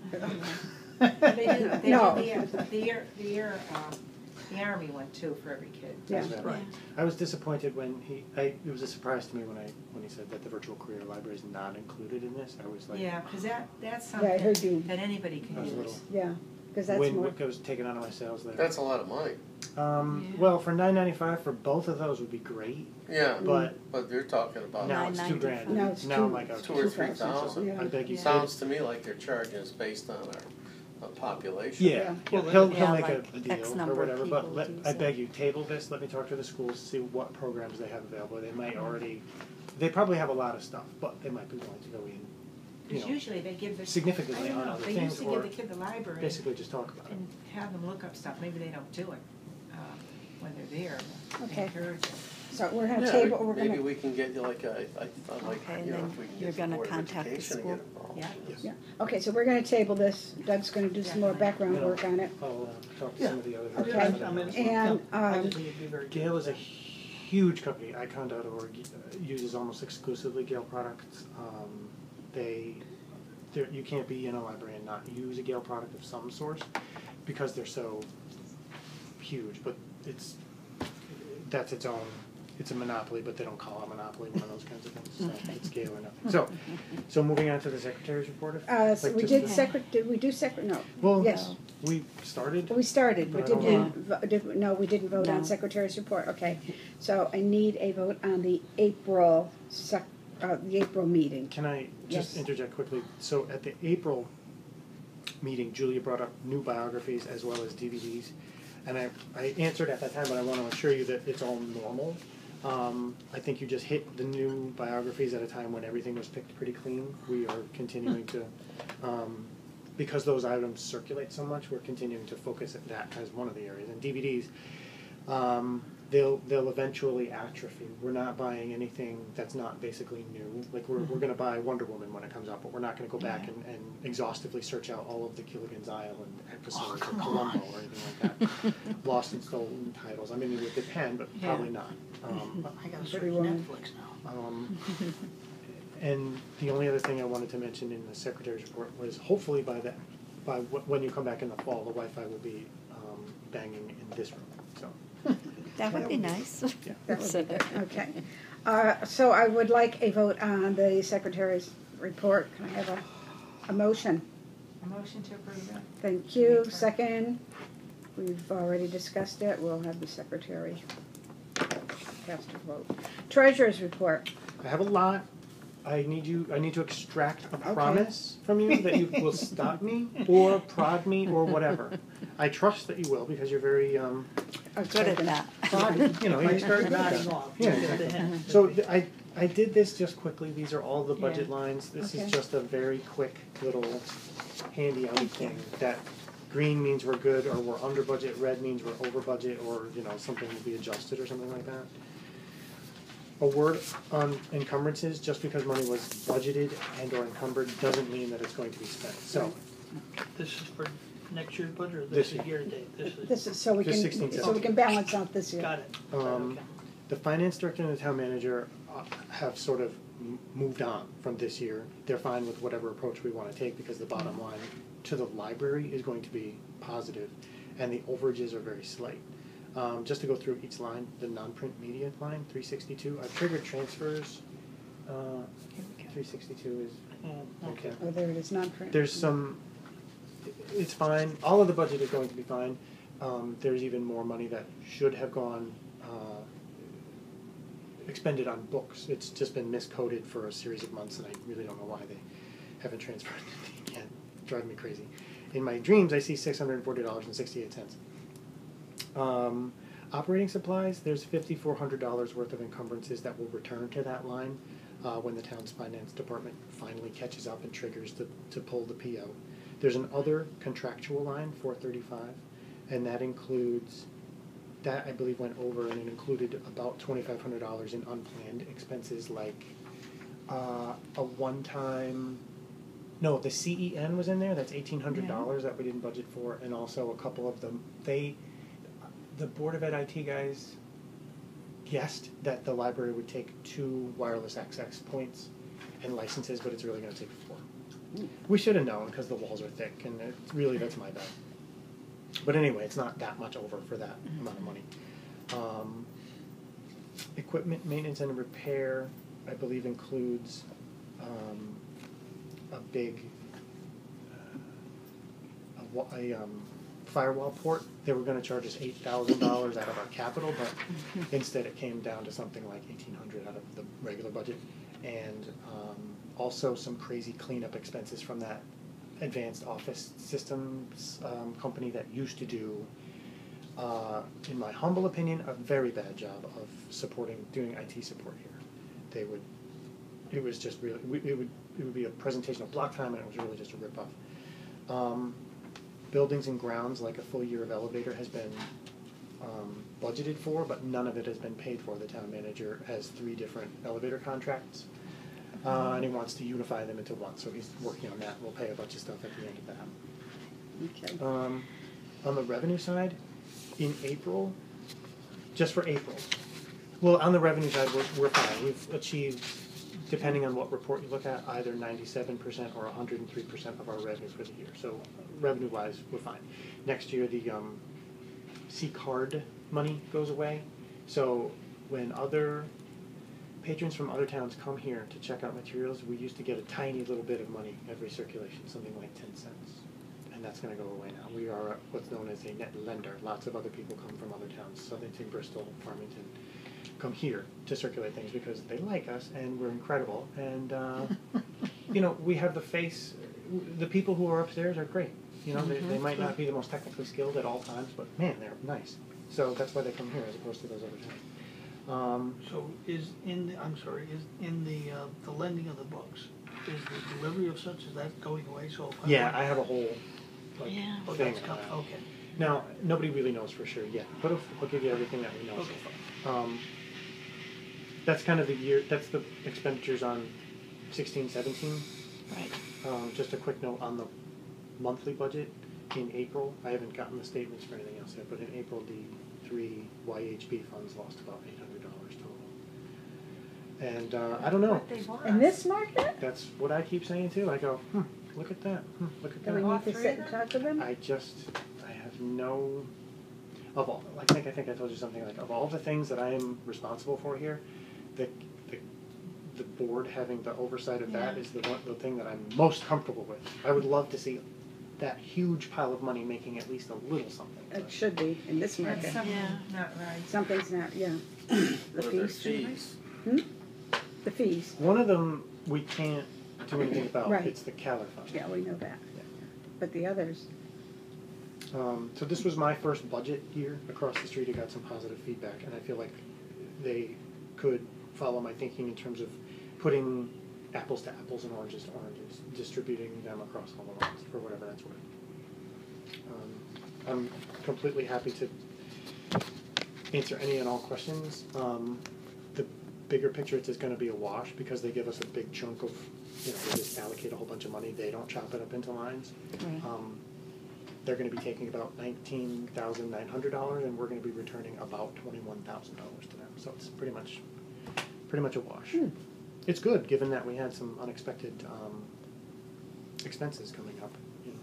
They do No. the Army one too for every kid. Yeah. Right. I was disappointed when it was a surprise to me when he said that the virtual career library is not included in this. I was like, Yeah, cause that's Yeah, I heard you. something that anybody can I was a use. little- Yeah, because that's when more. what goes taken out of my sales there. That's a lot of money. Well, for $9.95 for both of those would be great, Yeah, but you're talking about now it's $2,000. No, it's now two- I'm like, two or okay, 3,000. Yeah. I beg you. Sounds to me like they're charging us based on our population. Yeah, Well, he'll yeah, make like a X deal number or of whatever. But people do I so. beg you, table this. Let me talk to the schools, see what programs they have available. They might already, they probably have a lot of stuff, but they might be willing to go in, Because usually they give the. significantly I don't on know, other they things, used to or give the kid the library basically just talk about it. and have them look up stuff, maybe they don't do it, when they're there, but Okay. encourage it. So we're gonna Yeah, table, we're maybe gonna, we can get you like a, I like, Okay, you know, and if we can then you're get the gonna Board of contact the Education to school? get involved. Yeah. Yes. yeah, okay, so we're gonna table this. Doug's gonna do some more background work on it. I'll talk to Yeah. some of the other. Okay. directors. I mean, And, I just think it'd be very good. Gale is a huge company. Icon.org uses almost exclusively Gale products. You can't be in a library and not use a Gale product of some source because they're so huge. But that's its own. It's a monopoly, but they don't call it a monopoly. One of those kinds of things. So it's Gale or nothing. So moving on to the secretary's report. So Like we just- did did we do no. Well, Yes. we started. We started, but But I don't no, we didn't vote on No. secretary's report, okay. So I need a vote on the April meeting. Can I just Yes. interject quickly? So at the April meeting, Julia brought up new biographies as well as DVDs. And I answered at that time, but I want to assure you that it's all normal. I think you just hit the new biographies at a time when everything was picked pretty clean. We are continuing to, because those items circulate so much, we're continuing to focus at that as one of the areas. And DVDs, they'll eventually atrophy. We're not buying anything that's not basically new. Like we're going to buy Wonder Woman when it comes out, but we're not going to go back and exhaustively search out all of the Gilligan's Island episodes or Columbo or anything like that. Lost and stolen titles. I mean, it would depend, but probably not. I gotta search Pretty well. Netflix now. And the only other thing I wanted to mention in the secretary's report was hopefully when you come back in the fall, the Wi-Fi will be banging in this room. So. That would be nice. Yeah. That would be good, okay. So I would like a vote on the secretary's report. Can I have a motion? A motion to approve that? Thank you. Second, we've already discussed it. We'll have the secretary cast a vote. Treasurer's report. I have a lot. I need to extract a promise from you that you will stop me or prod me or whatever. I trust that you will because you're very Good at that. you know, If I you're start very good at nodding that. off, Yeah, you get the exactly. hint. So I did this just quickly. These are all the budget Yeah. lines. This Okay. is just a very quick little handy out thing that green means we're good or we're under budget, red means we're over budget or, you know, something will be adjusted or something like that. A word on encumbrances, just because money was budgeted and or encumbered doesn't mean that it's going to be spent. So This is for next year's budget, or This this is year to date? This is so we Just can, 16, so we can balance out this year. Got it. Um, the finance director and the town manager have sort of moved on from this year. They're fine with whatever approach we want to take because the bottom line to the library is going to be positive and the overages are very slight. Just to go through each line, the non-print media line, 362, I've triggered transfers. 362 is, okay. Oh, there it is, non-print. There's some, it's fine, all of the budget is going to be fine. There's even more money that should have gone, expended on books. It's just been miscoded for a series of months and I really don't know why they haven't transferred it yet. Drive me crazy. In my dreams, I see $640.68. Operating supplies, there's $5,400 worth of encumbrances that will return to that line when the town's finance department finally catches up and triggers to pull the PO. There's an other contractual line, 435, and that includes, that I believe went over and it included about $2,500 in unplanned expenses like a one-time, no, the CEN was in there, that's $1,800 that we didn't budget for, and also a couple of them, the Board of Ed IT guys guessed that the library would take 2 wireless access points and licenses, but it's really going to take 4. We should have known because the walls are thick, and that's my bad. But anyway, it's not that much over for that amount of money. Equipment maintenance and repair, I believe, includes a big firewall port. They were going to charge us $8,000 out of our capital, but instead it came down to something like $1,800 out of the regular budget, and also some crazy cleanup expenses from that advanced office systems company that used to do, in my humble opinion, a very bad job of doing IT support here. It was just really, it would be a presentation of block time, and it was really just a ripoff. Buildings and grounds, like a full year of elevator, has been budgeted for, but none of it has been paid for. The town manager has 3 different elevator contracts, and he wants to unify them into one, so he's working on that. We'll pay a bunch of stuff at the end of that. Okay. On the revenue side, in April, just for April, well, on the revenue side, we're fine. We've achieved, depending on what report you look at, either 97% or 103% of our revenue for the year. So revenue-wise, we're fine. Next year, the C-card money goes away. So when other patrons from other towns come here to check out materials, we used to get a tiny little bit of money every circulation, something like 10 cents. And that's going to go away now. We are what's known as a net lender. Lots of other people come from other towns, Southington, Bristol, Farmington, come here to circulate things because they like us and we're incredible. And, you know, we have the face, the people who are upstairs are great. You know, they might not be the most technically skilled at all times, but man, they're nice. So that's why they come here as opposed to those other towns. So is in the lending of the books, is the delivery of such, is that going away? So if I have a whole Yeah. Oh, thing. that's okay. Now, nobody really knows for sure yet, but I'll give you everything that we know so far. That's kind of the year, that's the expenditures on 16-17. Right. Just a quick note on the monthly budget in April. I haven't gotten the statements for anything else yet, but in April, the 3 YHB funds lost about $800 total. And I don't know. What they want. In this market? That's what I keep saying too. I go, look at that. Look at Do we that. need to sit and talk to them? I have no, of all, I think I told you something like, of all the things that I am responsible for here, the board having the oversight of that is the thing that I'm most comfortable with. I would love to see that huge pile of money making at least a little something. It should be in this That's market. something Yeah. not right. Something's not, yeah. What The are their fees. fees? The fees. One of them we can't do anything about. Right. It's the Caler Fund. Yeah, we know that. Yeah. But the others, So this was my first budget year across the street. I got some positive feedback, and I feel like they could follow my thinking in terms of putting apples to apples and oranges to oranges, distributing them across all the lines for whatever that's worth. I'm completely happy to answer any and all questions. The bigger picture, it's just going to be a wash because they give us a big chunk of, they just allocate a whole bunch of money. They don't chop it up into lines. Right. They're going to be taking about $19,900, and we're going to be returning about $21,000 to them. So it's pretty much a wash. It's good, given that we had some unexpected expenses coming up.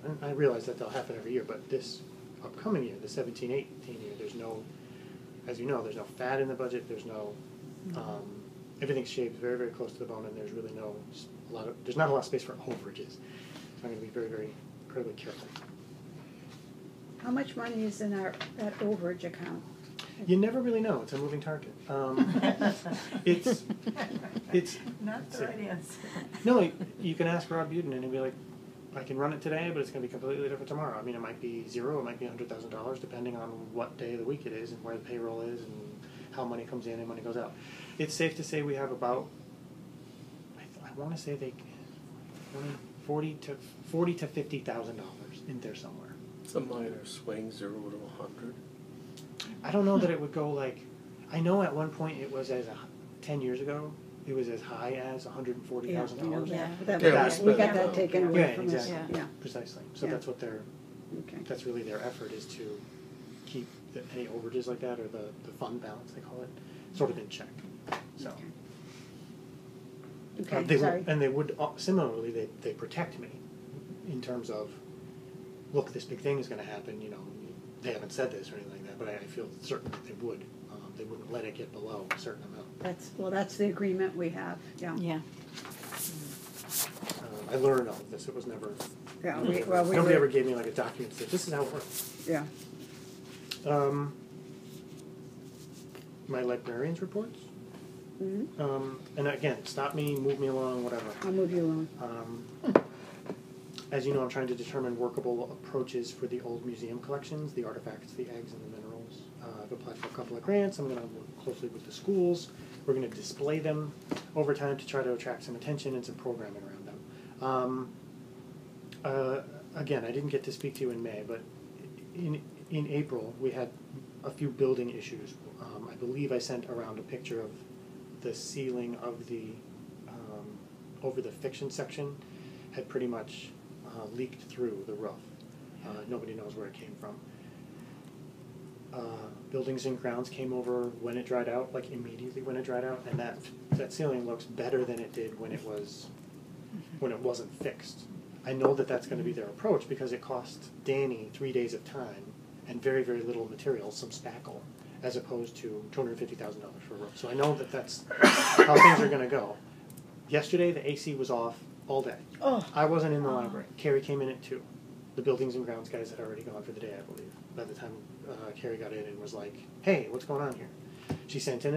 And I realize that they'll happen every year, but this upcoming year, the 17-18 year, there's no, as you know, there's no fat in the budget. There's no, everything's shaved very, very close to the bone, and there's really there's not a lot of space for overages. So I'm going to be very, very incredibly careful. how much money is in that overage account? You never really know. It's a moving target. It's Not the right answer. no. You can ask Rob Buden, and he'll be like, "I can run it today, but it's going to be completely different tomorrow." I mean, it might be zero, it might be $100,000, depending on what day of the week it is, and where the payroll is, and how money comes in and money goes out. It's safe to say we have about, I want to say $40,000 to $50,000 in there somewhere. It's a minor swing, 0 to 100. I don't know that it would go like, I know at one point it was 10 years ago, it was as high as $140,000. Yeah, we know Yeah. that. Yeah, We got that taken away Yeah, from exactly. us. Yeah, Precisely. So Yeah. that's what okay. that's really their effort, is to keep any overages like that, or the fund balance, they call it, sort of in check. So. Okay, They sorry. would, and they would, similarly, they protect me in terms of, look, this big thing is going to happen, they haven't said this or anything like that, but I feel certain that they would. They wouldn't let it get below a certain amount. That's the agreement we have, yeah. Yeah. I learned all of this. It was never Yeah, we Nobody were, ever gave me like a document that said, this is how it works. yeah. My librarian's reports. Mhm. And again, stop me, move me along, whatever. I'll move you along. As you know, I'm trying to determine workable approaches for the old museum collections, the artifacts, the eggs, and the minerals. I've applied for a couple of grants. I'm going to work closely with the schools. We're going to display them over time to try to attract some attention and some programming around them. Again, I didn't get to speak to you in May, but in April we had a few building issues. I believe I sent around a picture of the ceiling of the over the fiction section had pretty much leaked through the roof. Nobody knows where it came from. Buildings and Grounds came over when it dried out, like immediately when it dried out, and that ceiling looks better than it did when it wasn't fixed. I know that that's going to be their approach because it cost Danny 3 days of time and very, very little material, some spackle, as opposed to $250,000 for a roof. So I know that that's how things are going to go. Yesterday, the AC was off all day. Oh. I wasn't in the library. Carrie came in at 2. The Buildings and Grounds guys had already gone for the day, I believe, by the time Carrie got in and was like, hey, what's going on here? She sent in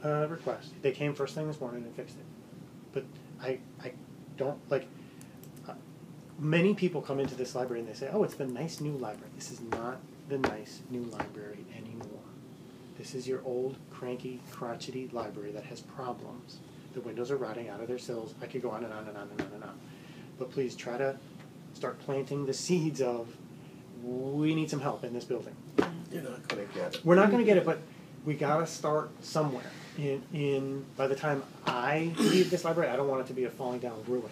a request. They came first thing this morning and fixed it. But I don't, like, many people come into this library and they say, oh, it's the nice new library. This is not the nice new library anymore. This is your old, cranky, crotchety library that has problems. The windows are rotting out of their sills. I could go on and on and on and on and on. But please try to start planting the seeds of, we need some help in this building. You're not going to get it. We're not going to get it, but we got to start somewhere. By the time I leave this library, I don't want it to be a falling down ruin.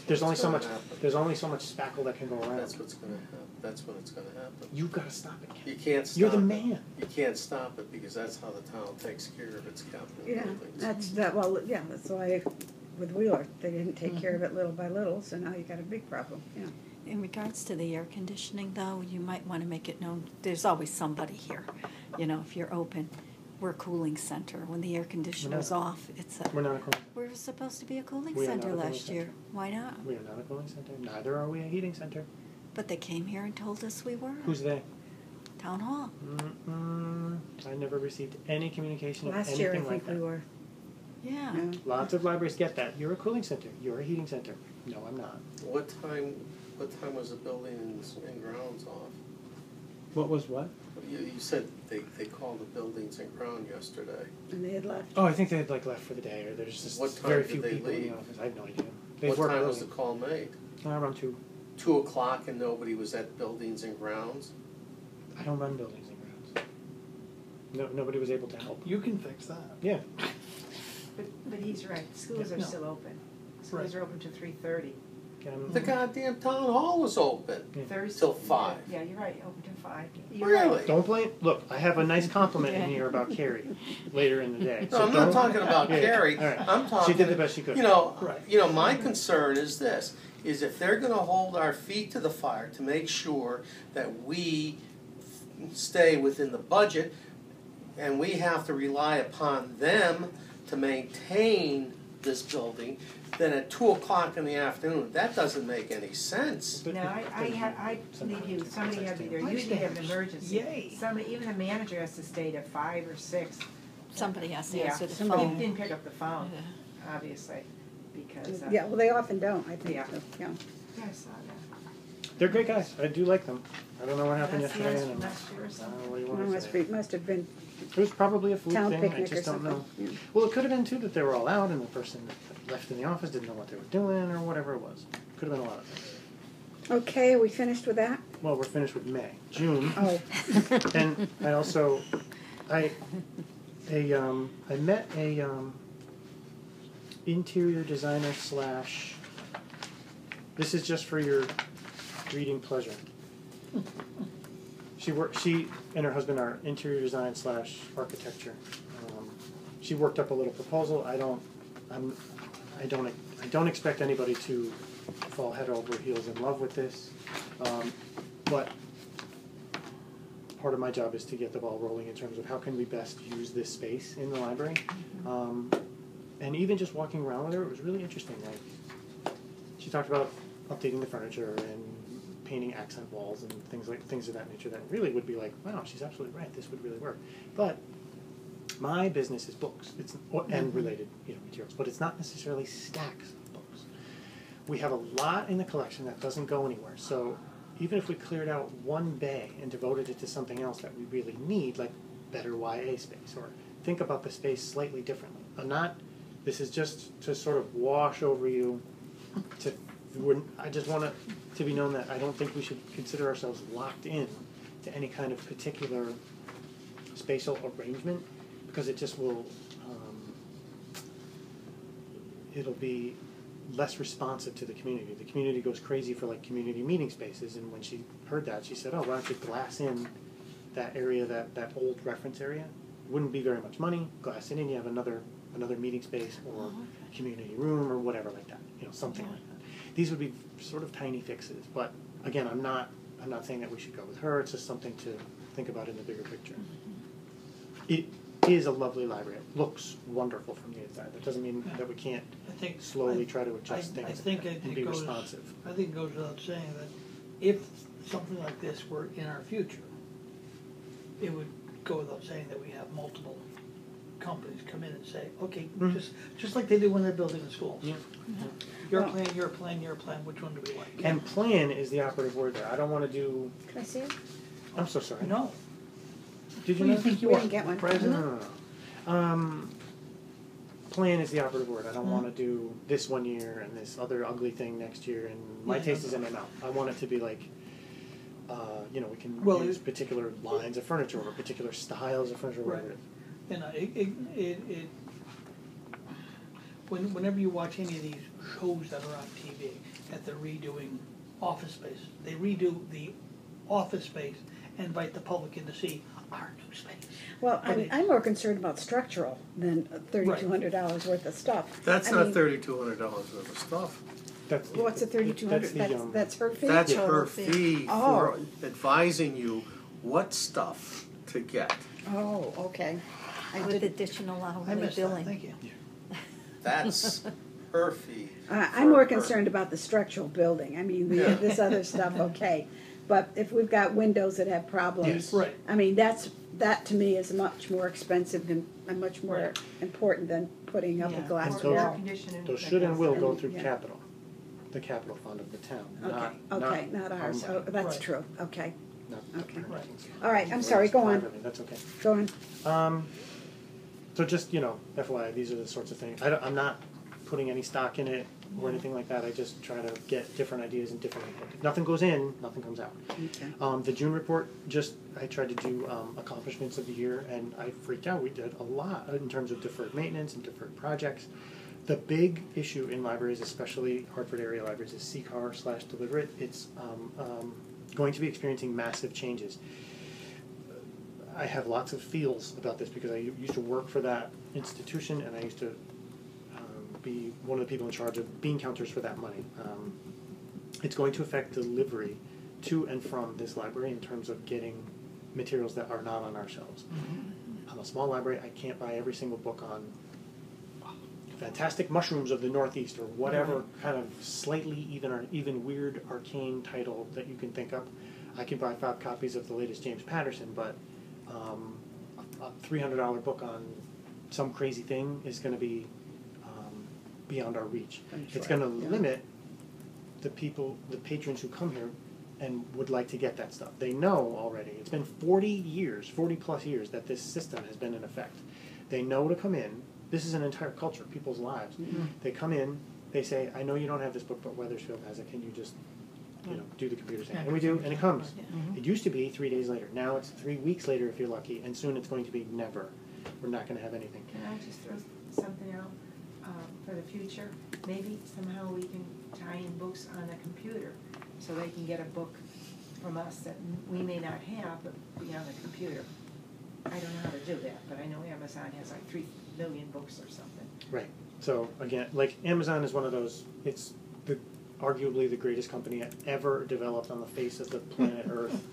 There's only so much spackle that can go around. That's what's going to happen. That's when it's going to happen. You've got to stop it, Ken. You can't stop it. You're the man. You can't stop it because that's how the town takes care of its capital buildings. That's why with Wheeler, they didn't take care of it little by little, so now you got a big problem, yeah. In regards to the air conditioning, though, you might want to make it known, there's always somebody here. You know, if you're open, we're a cooling center. When the air conditioner's off, it's a... We're not a cooling. We're supposed to be a cooling We are center not a cooling last year. center. Why not? We are not a cooling center. Neither are we a heating center. But they came here and told us we were. Who's they? Town Hall. I never received any communication of Last anything year, I like think that. we were. Yeah. Yeah. Lots of libraries get that. You're a cooling center. You're a heating center. No, I'm not. What time was the buildings and grounds off? What was what? You said they called the buildings and ground yesterday. And they had left. Oh, I think they had like left for the day, or there's just What time very did few they people in leave? the office. I have no idea. They What work time was the early. call made? Around 2. 2 o'clock and nobody was at buildings and grounds? I don't run buildings and grounds. No, nobody was able to help. You can fix that. Yeah. But he's right, schools are No. still open. Schools are open to 3:30. The goddamn town hall was open Thursday. till 5. Yeah, you're right, open till 5. You're right. Really? Don't blame. Look, I have a nice compliment in here about Carrie later in the day. No, I'm not don't- talking about Yeah, Carrie. all right. I'm talking. She did the best she could. You know, Right. my concern is this: is if they're going to hold our feet to the fire to make sure that we stay within the budget, and we have to rely upon them to maintain this building, then at 2 o'clock in the afternoon, that doesn't make any sense. But- No, I believe you, somebody had to be there, usually you have an emergency. Yay. Somebody, even the manager has to stay to 5 or 6. Somebody has to Yeah, answer the somebody phone. didn't pick up the phone, Yeah. obviously, because, Yeah, well, they often don't, I think, Yeah. so, yeah. yeah, I saw that. They're great guys. I do like them. I don't know what happened That's the yesterday. last And last year or I don't something. know what do you Well, want to say. must have been It was probably a food town thing. I picnic or just don't know. something. Yeah. Well, it could have been too that they were all out and the person that left in the office didn't know what they were doing or whatever it was. Could have been a lot of things. Okay, are we finished with that? Well, we're finished with May. June. Oh, And I also, I met a interior designer slash. This is just for your reading pleasure. She and her husband are interior design slash architecture. She worked up a little proposal. I don't expect anybody to fall head over heels in love with this, but part of my job is to get the ball rolling in terms of how can we best use this space in the library. And even just walking around with her, it was really interesting. Like, she talked about updating the furniture and painting accent walls and things of that nature that really would be like, wow, she's absolutely right, this would really work. But my business is books, and related materials, but it's not necessarily stacks of books. We have a lot in the collection that doesn't go anywhere. So even if we cleared out one bay and devoted it to something else that we really need, like better YA space, or think about the space slightly differently. This is just to sort of wash over you. I just want it to be known that I don't think we should consider ourselves locked in to any kind of particular spatial arrangement, because it just will, it'll be less responsive to the community. The community goes crazy for like community meeting spaces, and when she heard that, she said, oh, why don't you glass in that area, that old reference area? Wouldn't be very much money. Glass it in, you have another meeting space or community room or whatever like that, something like that. These would be sort of tiny fixes, but again, I'm not saying that we should go with her. It's just something to think about in the bigger picture. It is a lovely library. It looks wonderful from the inside. That doesn't mean that we can't slowly try to adjust things and be responsive. I think it goes without saying that if something like this were in our future, it would go without saying that we have multiple companies come in and say, okay, just like they do when they're building the schools. Yeah. Your plan, which one do we like? And plan is the operative word there. I don't want to do... Can I see it? I'm so sorry. No. Did you What do know? you think you We are? didn't get one. President? No. Plan is the operative word. I don't want to do this one year and this other ugly thing next year, and my taste is in my mouth. I want it to be like, we can use particular lines of furniture or particular styles of furniture, whatever it is. Whenever you watch any of these shows that are on TV, that they're redoing Office Space, they redo the Office Space and invite the public in to see our new space. Well, I'm more concerned about structural than $3,200 worth of stuff. That's not $3,200 worth of stuff. What's the $3,200? That's her fee. That's her fee for Oh. advising you what stuff to get. Oh, okay. With additional I hourly missed that, billing. thank you. That's her fee. I'm more concerned about the structural building. I mean, this other stuff, okay. But if we've got windows that have problems, Yes. Right. I mean, that to me is much more expensive and much more important than putting up a Yeah. glass And Or air wall. conditioning. Those should and will go through Yeah. capital, the capital fund of the town, Okay, not ours. our Oh, money, that's Right. true. Okay, not okay. Right. All right, I'm sorry, go on. That's okay. Go on. So just, FYI, these are the sorts of things. I'm not putting any stock in it or anything like that. I just try to get different ideas and different input. If nothing goes in, nothing comes out. Okay. The June report, I tried to do accomplishments of the year, and I freaked out. We did a lot in terms of deferred maintenance and deferred projects. The big issue in libraries, especially Hartford area libraries, is CCAR/Deliver It. It's going to be experiencing massive changes. I have lots of feels about this because I used to work for that institution, and I used to be one of the people in charge of bean counters for that money. It's going to affect delivery to and from this library in terms of getting materials that are not on our shelves. I'm a small library. I can't buy every single book on fantastic mushrooms of the Northeast or whatever kind of slightly even weird arcane title that you can think of. I can buy 5 copies of the latest James Patterson, but a $300 book on some crazy thing is going to be beyond our reach. It's going to limit the patrons who come here and would like to get that stuff. They know already. It's been 40 plus years that this system has been in effect. They know to come in. This is an entire culture, people's lives. They come in, they say, I know you don't have this book, but Wethersfield has it. Can you just do the computer thing? And we do, and it comes. It used to be 3 days later. Now it's 3 weeks later if you're lucky, and soon it's going to be never. We're not going to have anything. Can I just throw something out for the future? Maybe somehow we can tie in books on a computer so they can get a book from us that we may not have, but be on the computer. I don't know how to do that, but I know Amazon has like 3 million books or something. Right. So again, like Amazon is one of those, it's arguably the greatest company ever developed on the face of the planet Earth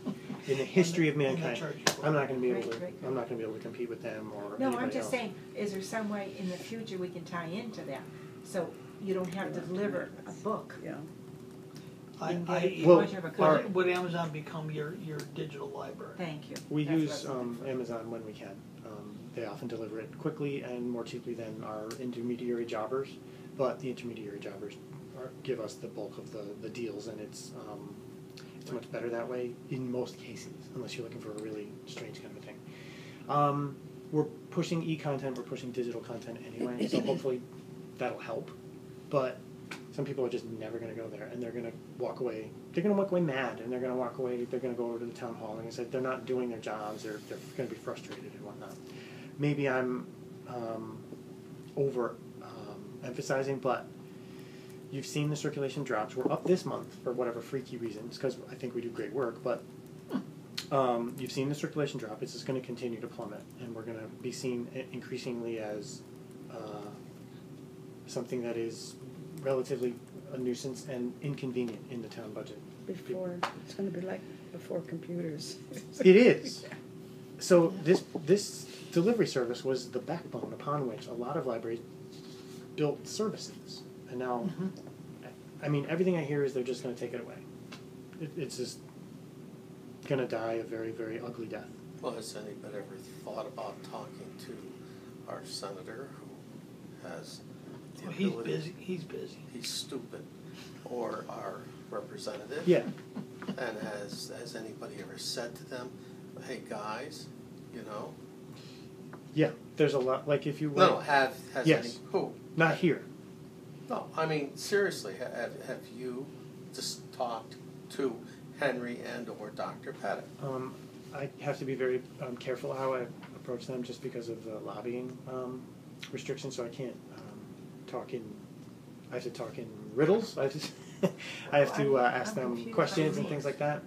in the history of mankind. I'm not going to be able to. I'm not going to be able to compete with them or No, anybody I'm just else. saying, is there some way in the future we can tie into that, so you don't have to deliver a book? Yeah. I, You can I, get it- well, once you have a copy. would Amazon become your digital library? Thank you. We That's use what I was looking for. Amazon when we can. They often deliver it quickly and more cheaply than our intermediary jobbers, but the intermediary jobbers give us the bulk of the deals, and it's much better that way in most cases, unless you're looking for a really strange kind of a thing. We're pushing e-content, we're pushing digital content anyway, so hopefully that'll help. But some people are just never going to go there, and they're going to walk away. They're going to walk away mad, and they're going to walk away. They're going to go over to the town hall, and they're not doing their jobs. They're going to be frustrated and whatnot. Maybe I'm over emphasizing, but you've seen the circulation drops. We're up this month for whatever freaky reasons, because I think we do great work. But you've seen the circulation drop. It's just going to continue to plummet, and we're going to be seen increasingly as something that is relatively a nuisance and inconvenient in the town budget. Before, it's gonna be like before computers. It is. So this delivery service was the backbone upon which a lot of libraries built services, and now, I mean, everything I hear is they're just going to take it away. It's just going to die a very, very ugly death. Well, has anybody ever thought about talking to our senator who has the Well, he's ability? busy. He's busy. He's stupid. Or our representative? Yeah. And has anybody ever said to them, hey, guys, you know? Yeah, there's a lot. Like if you No, went, has Yes. any, who? not here. No, I mean, seriously, have you just talked to Henry and or Dr. Pettit? I have to be very careful how I approach them, just because of the lobbying restrictions. So I can't talk in. I have to talk in riddles. I have to ask I'm them confused questions by and what things you like that.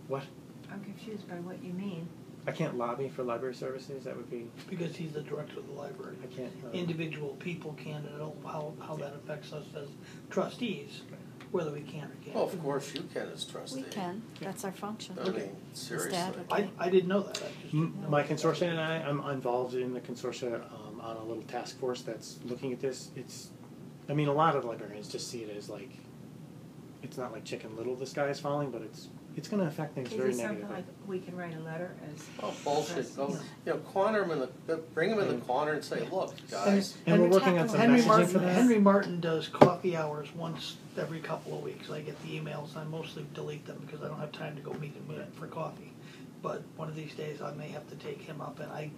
What? I'm confused by what you mean. I can't lobby for library services. That would be. Because he's the director of the library. I can't. Individual people can know how that affects us as trustees, whether we can or can't. Well, of course you can as trustee. We can, that's our function. I mean, seriously. I didn't know that. I just didn't know My that. consortia and I'm involved in the consortia on a little task force that's looking at this. I mean, a lot of librarians just see it as like, it's not like Chicken Little, the sky is falling, but it's going to affect things very Is it something negatively. like we can write a letter as? Oh, bullshit. Go, corner him bring him in the corner and say, look, guys. And we're working on some Henry messaging Martin, for that. Henry Martin does coffee hours once every couple of weeks. I get the emails. I mostly delete them because I don't have time to go meet him for coffee. But one of these days I may have to take him up, and I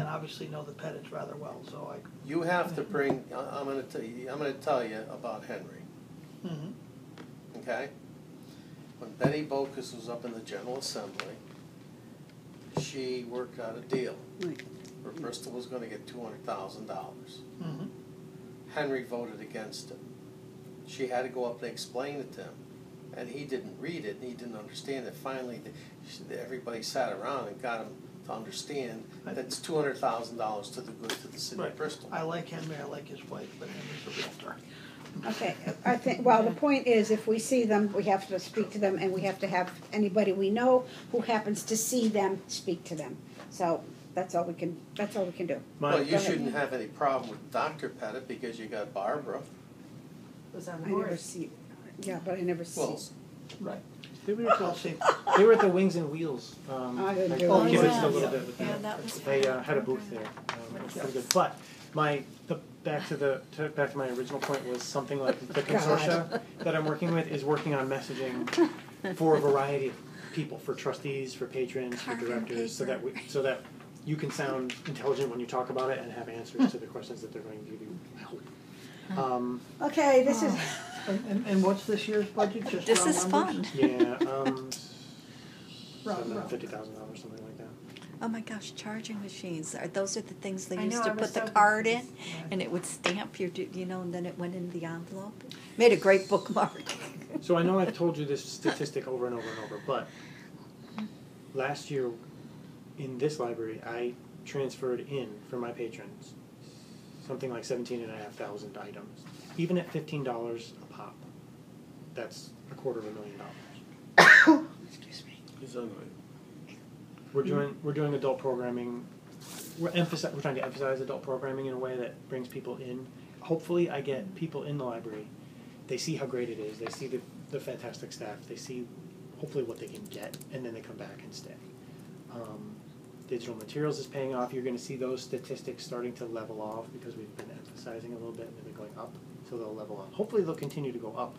obviously know the Pettits rather well, so I. You have to bring, I'm gonna tell you about Henry, Mm-hmm. okay? When Betty Bocas was up in the General Assembly, she worked out a deal Right. where Bristol was gonna get $200,000. Mm-hmm. Henry voted against it. She had to go up and explain it to him, and he didn't read it, and he didn't understand it. Finally, everybody sat around and got him to understand that it's $200,000 to the good to the city Right. of Bristol. I like Henry. I like his wife, but Henry's a realtor. Okay, I think, well, the point is, if we see them, we have to speak to them, and we have to have anybody we know who happens to see them, speak to them. So, that's all we can do. Well, you Go ahead. shouldn't have any problem with Dr. Pettit because you got Barbara. Was on the I never board. see, yeah, but I never see. Well, Right. They were at I'll the, see. they were at the Wings and Wheels. I didn't do I it. kibbutzed Yeah. a little bit with Yeah, them. that was They fun. had a booth there. It was pretty good. But back to my original point was something like the consortia that I'm working with is working on messaging for a variety of people, for trustees, for patrons, for Carbon directors, so that you can sound intelligent when you talk about it and have answers to the questions that they're going to give you. I hope. Okay, this is, And what's this year's budget? Just This round is numbers? fun. Yeah, Round. $50,000, something like that. Oh my gosh, charging machines, those are the things they I used know, to I was put the so card in, confused. Yeah. and it would stamp your, and then it went in the envelope. Made a great bookmark. So I know I've told you this statistic over and over and over, but last year in this library, I transferred in for my patrons something like 17,500 items. Even at $15 a pop, that's $250,000. excuse me. He's ugly. We're doing adult programming. We're trying to emphasize adult programming in a way that brings people in. Hopefully, I get people in the library. They see how great it is. They see the fantastic staff. They see hopefully what they can get, and then they come back and stay. Digital materials is paying off. You're going to see those statistics starting to level off because we've been emphasizing a little bit, and they've been going up, so they'll level off. Hopefully they'll continue to go up.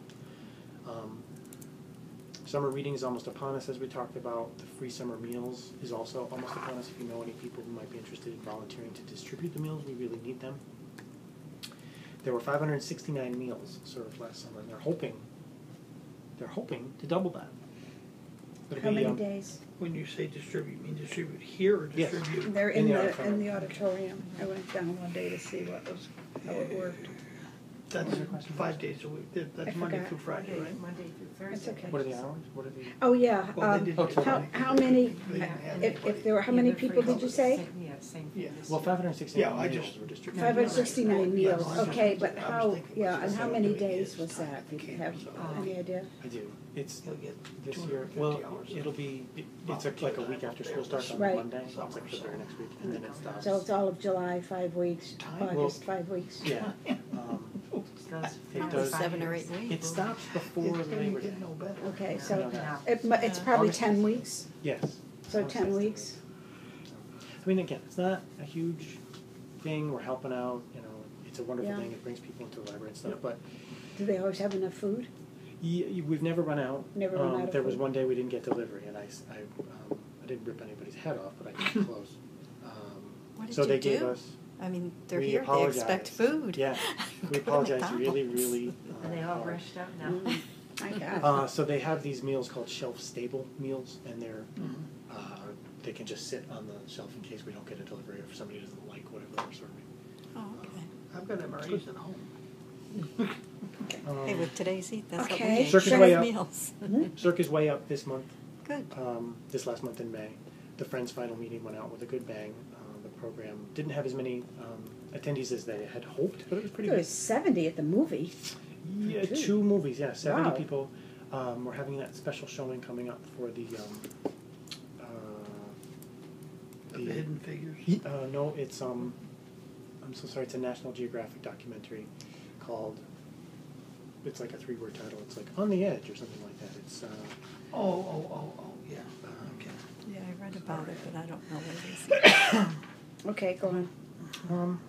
Summer reading is almost upon us, as we talked about. The free summer meals is also almost upon us. If you know any people who might be interested in volunteering to distribute the meals, we really need them. There were 569 meals served last summer, and they're hoping to double that. It'll How be, many days? When you say distribute, you mean distribute here or Yes. distribute? They're In in the the auditorium. auditorium. I went down one day to see how it worked. That's 5 days a week. That's I Monday forgot. through Friday, right? Monday through That's Thursday. okay. What are the hours? What are the? Oh, yeah. Well, they didn't get How Monday. many, They didn't have if there were, how many people did you say? Yeah, same Yeah. thing this Well, year. 569 Yeah, I meals just- were distributed. 569 Yeah, meals, I was okay, just- but I was how, thinking yeah, about and how that. many Doing days his was time that? Did you camp, have so any idea? I do. It's He'll get this year. 250 Well, hours. it'll be. It's like a week after school starts on Right. Monday. So it's like the very next week, and then it stops. So it's all of July, 5 weeks, Time? August, 5 weeks. Yeah. Does It does. 7 or 8 weeks. It stops before It's gonna Labor Day. get no better. Okay, I know so that. it's probably August 10 is- weeks, Yes. so August 10 is weeks. I mean, again, it's not a huge thing. We're helping out. You know, it's a wonderful Yeah. thing. It brings people into the library and stuff. But Do they always have enough food? we've never run out. Never run out of There was food. one day we didn't get delivery, and I didn't rip anybody's head off, but I came close. What did So you they do? gave us. I mean, they're We here, they expect apologize. food. Yeah, Go we to apologize really, McDonald's. really. And they all hard. rushed out now. My God. So they have these meals called shelf-stable meals, and they're they can just sit on the shelf in case we don't get a delivery or if somebody doesn't like whatever they're serving. Oh, okay. I've got MREs at home. Hey, with today's heat, that's what we Okay. ate. Circus way up. Meals. Circus way up this month. Good. This last month in May. The Friends final meeting went out with a good bang. The program didn't have as many attendees as they had hoped, but it was pretty There good. was 70 at the movie. Yeah, Two. 2 movies, yeah, 70 Wow. people. We're having that special showing coming up for the The Hidden Figures. no, it's I'm so sorry, it's a National Geographic documentary called, it's like a 3-word title, it's like On the Edge or something like that. It's Oh, yeah. Okay. Yeah, I read about it, but I don't know what it is. Okay, go on.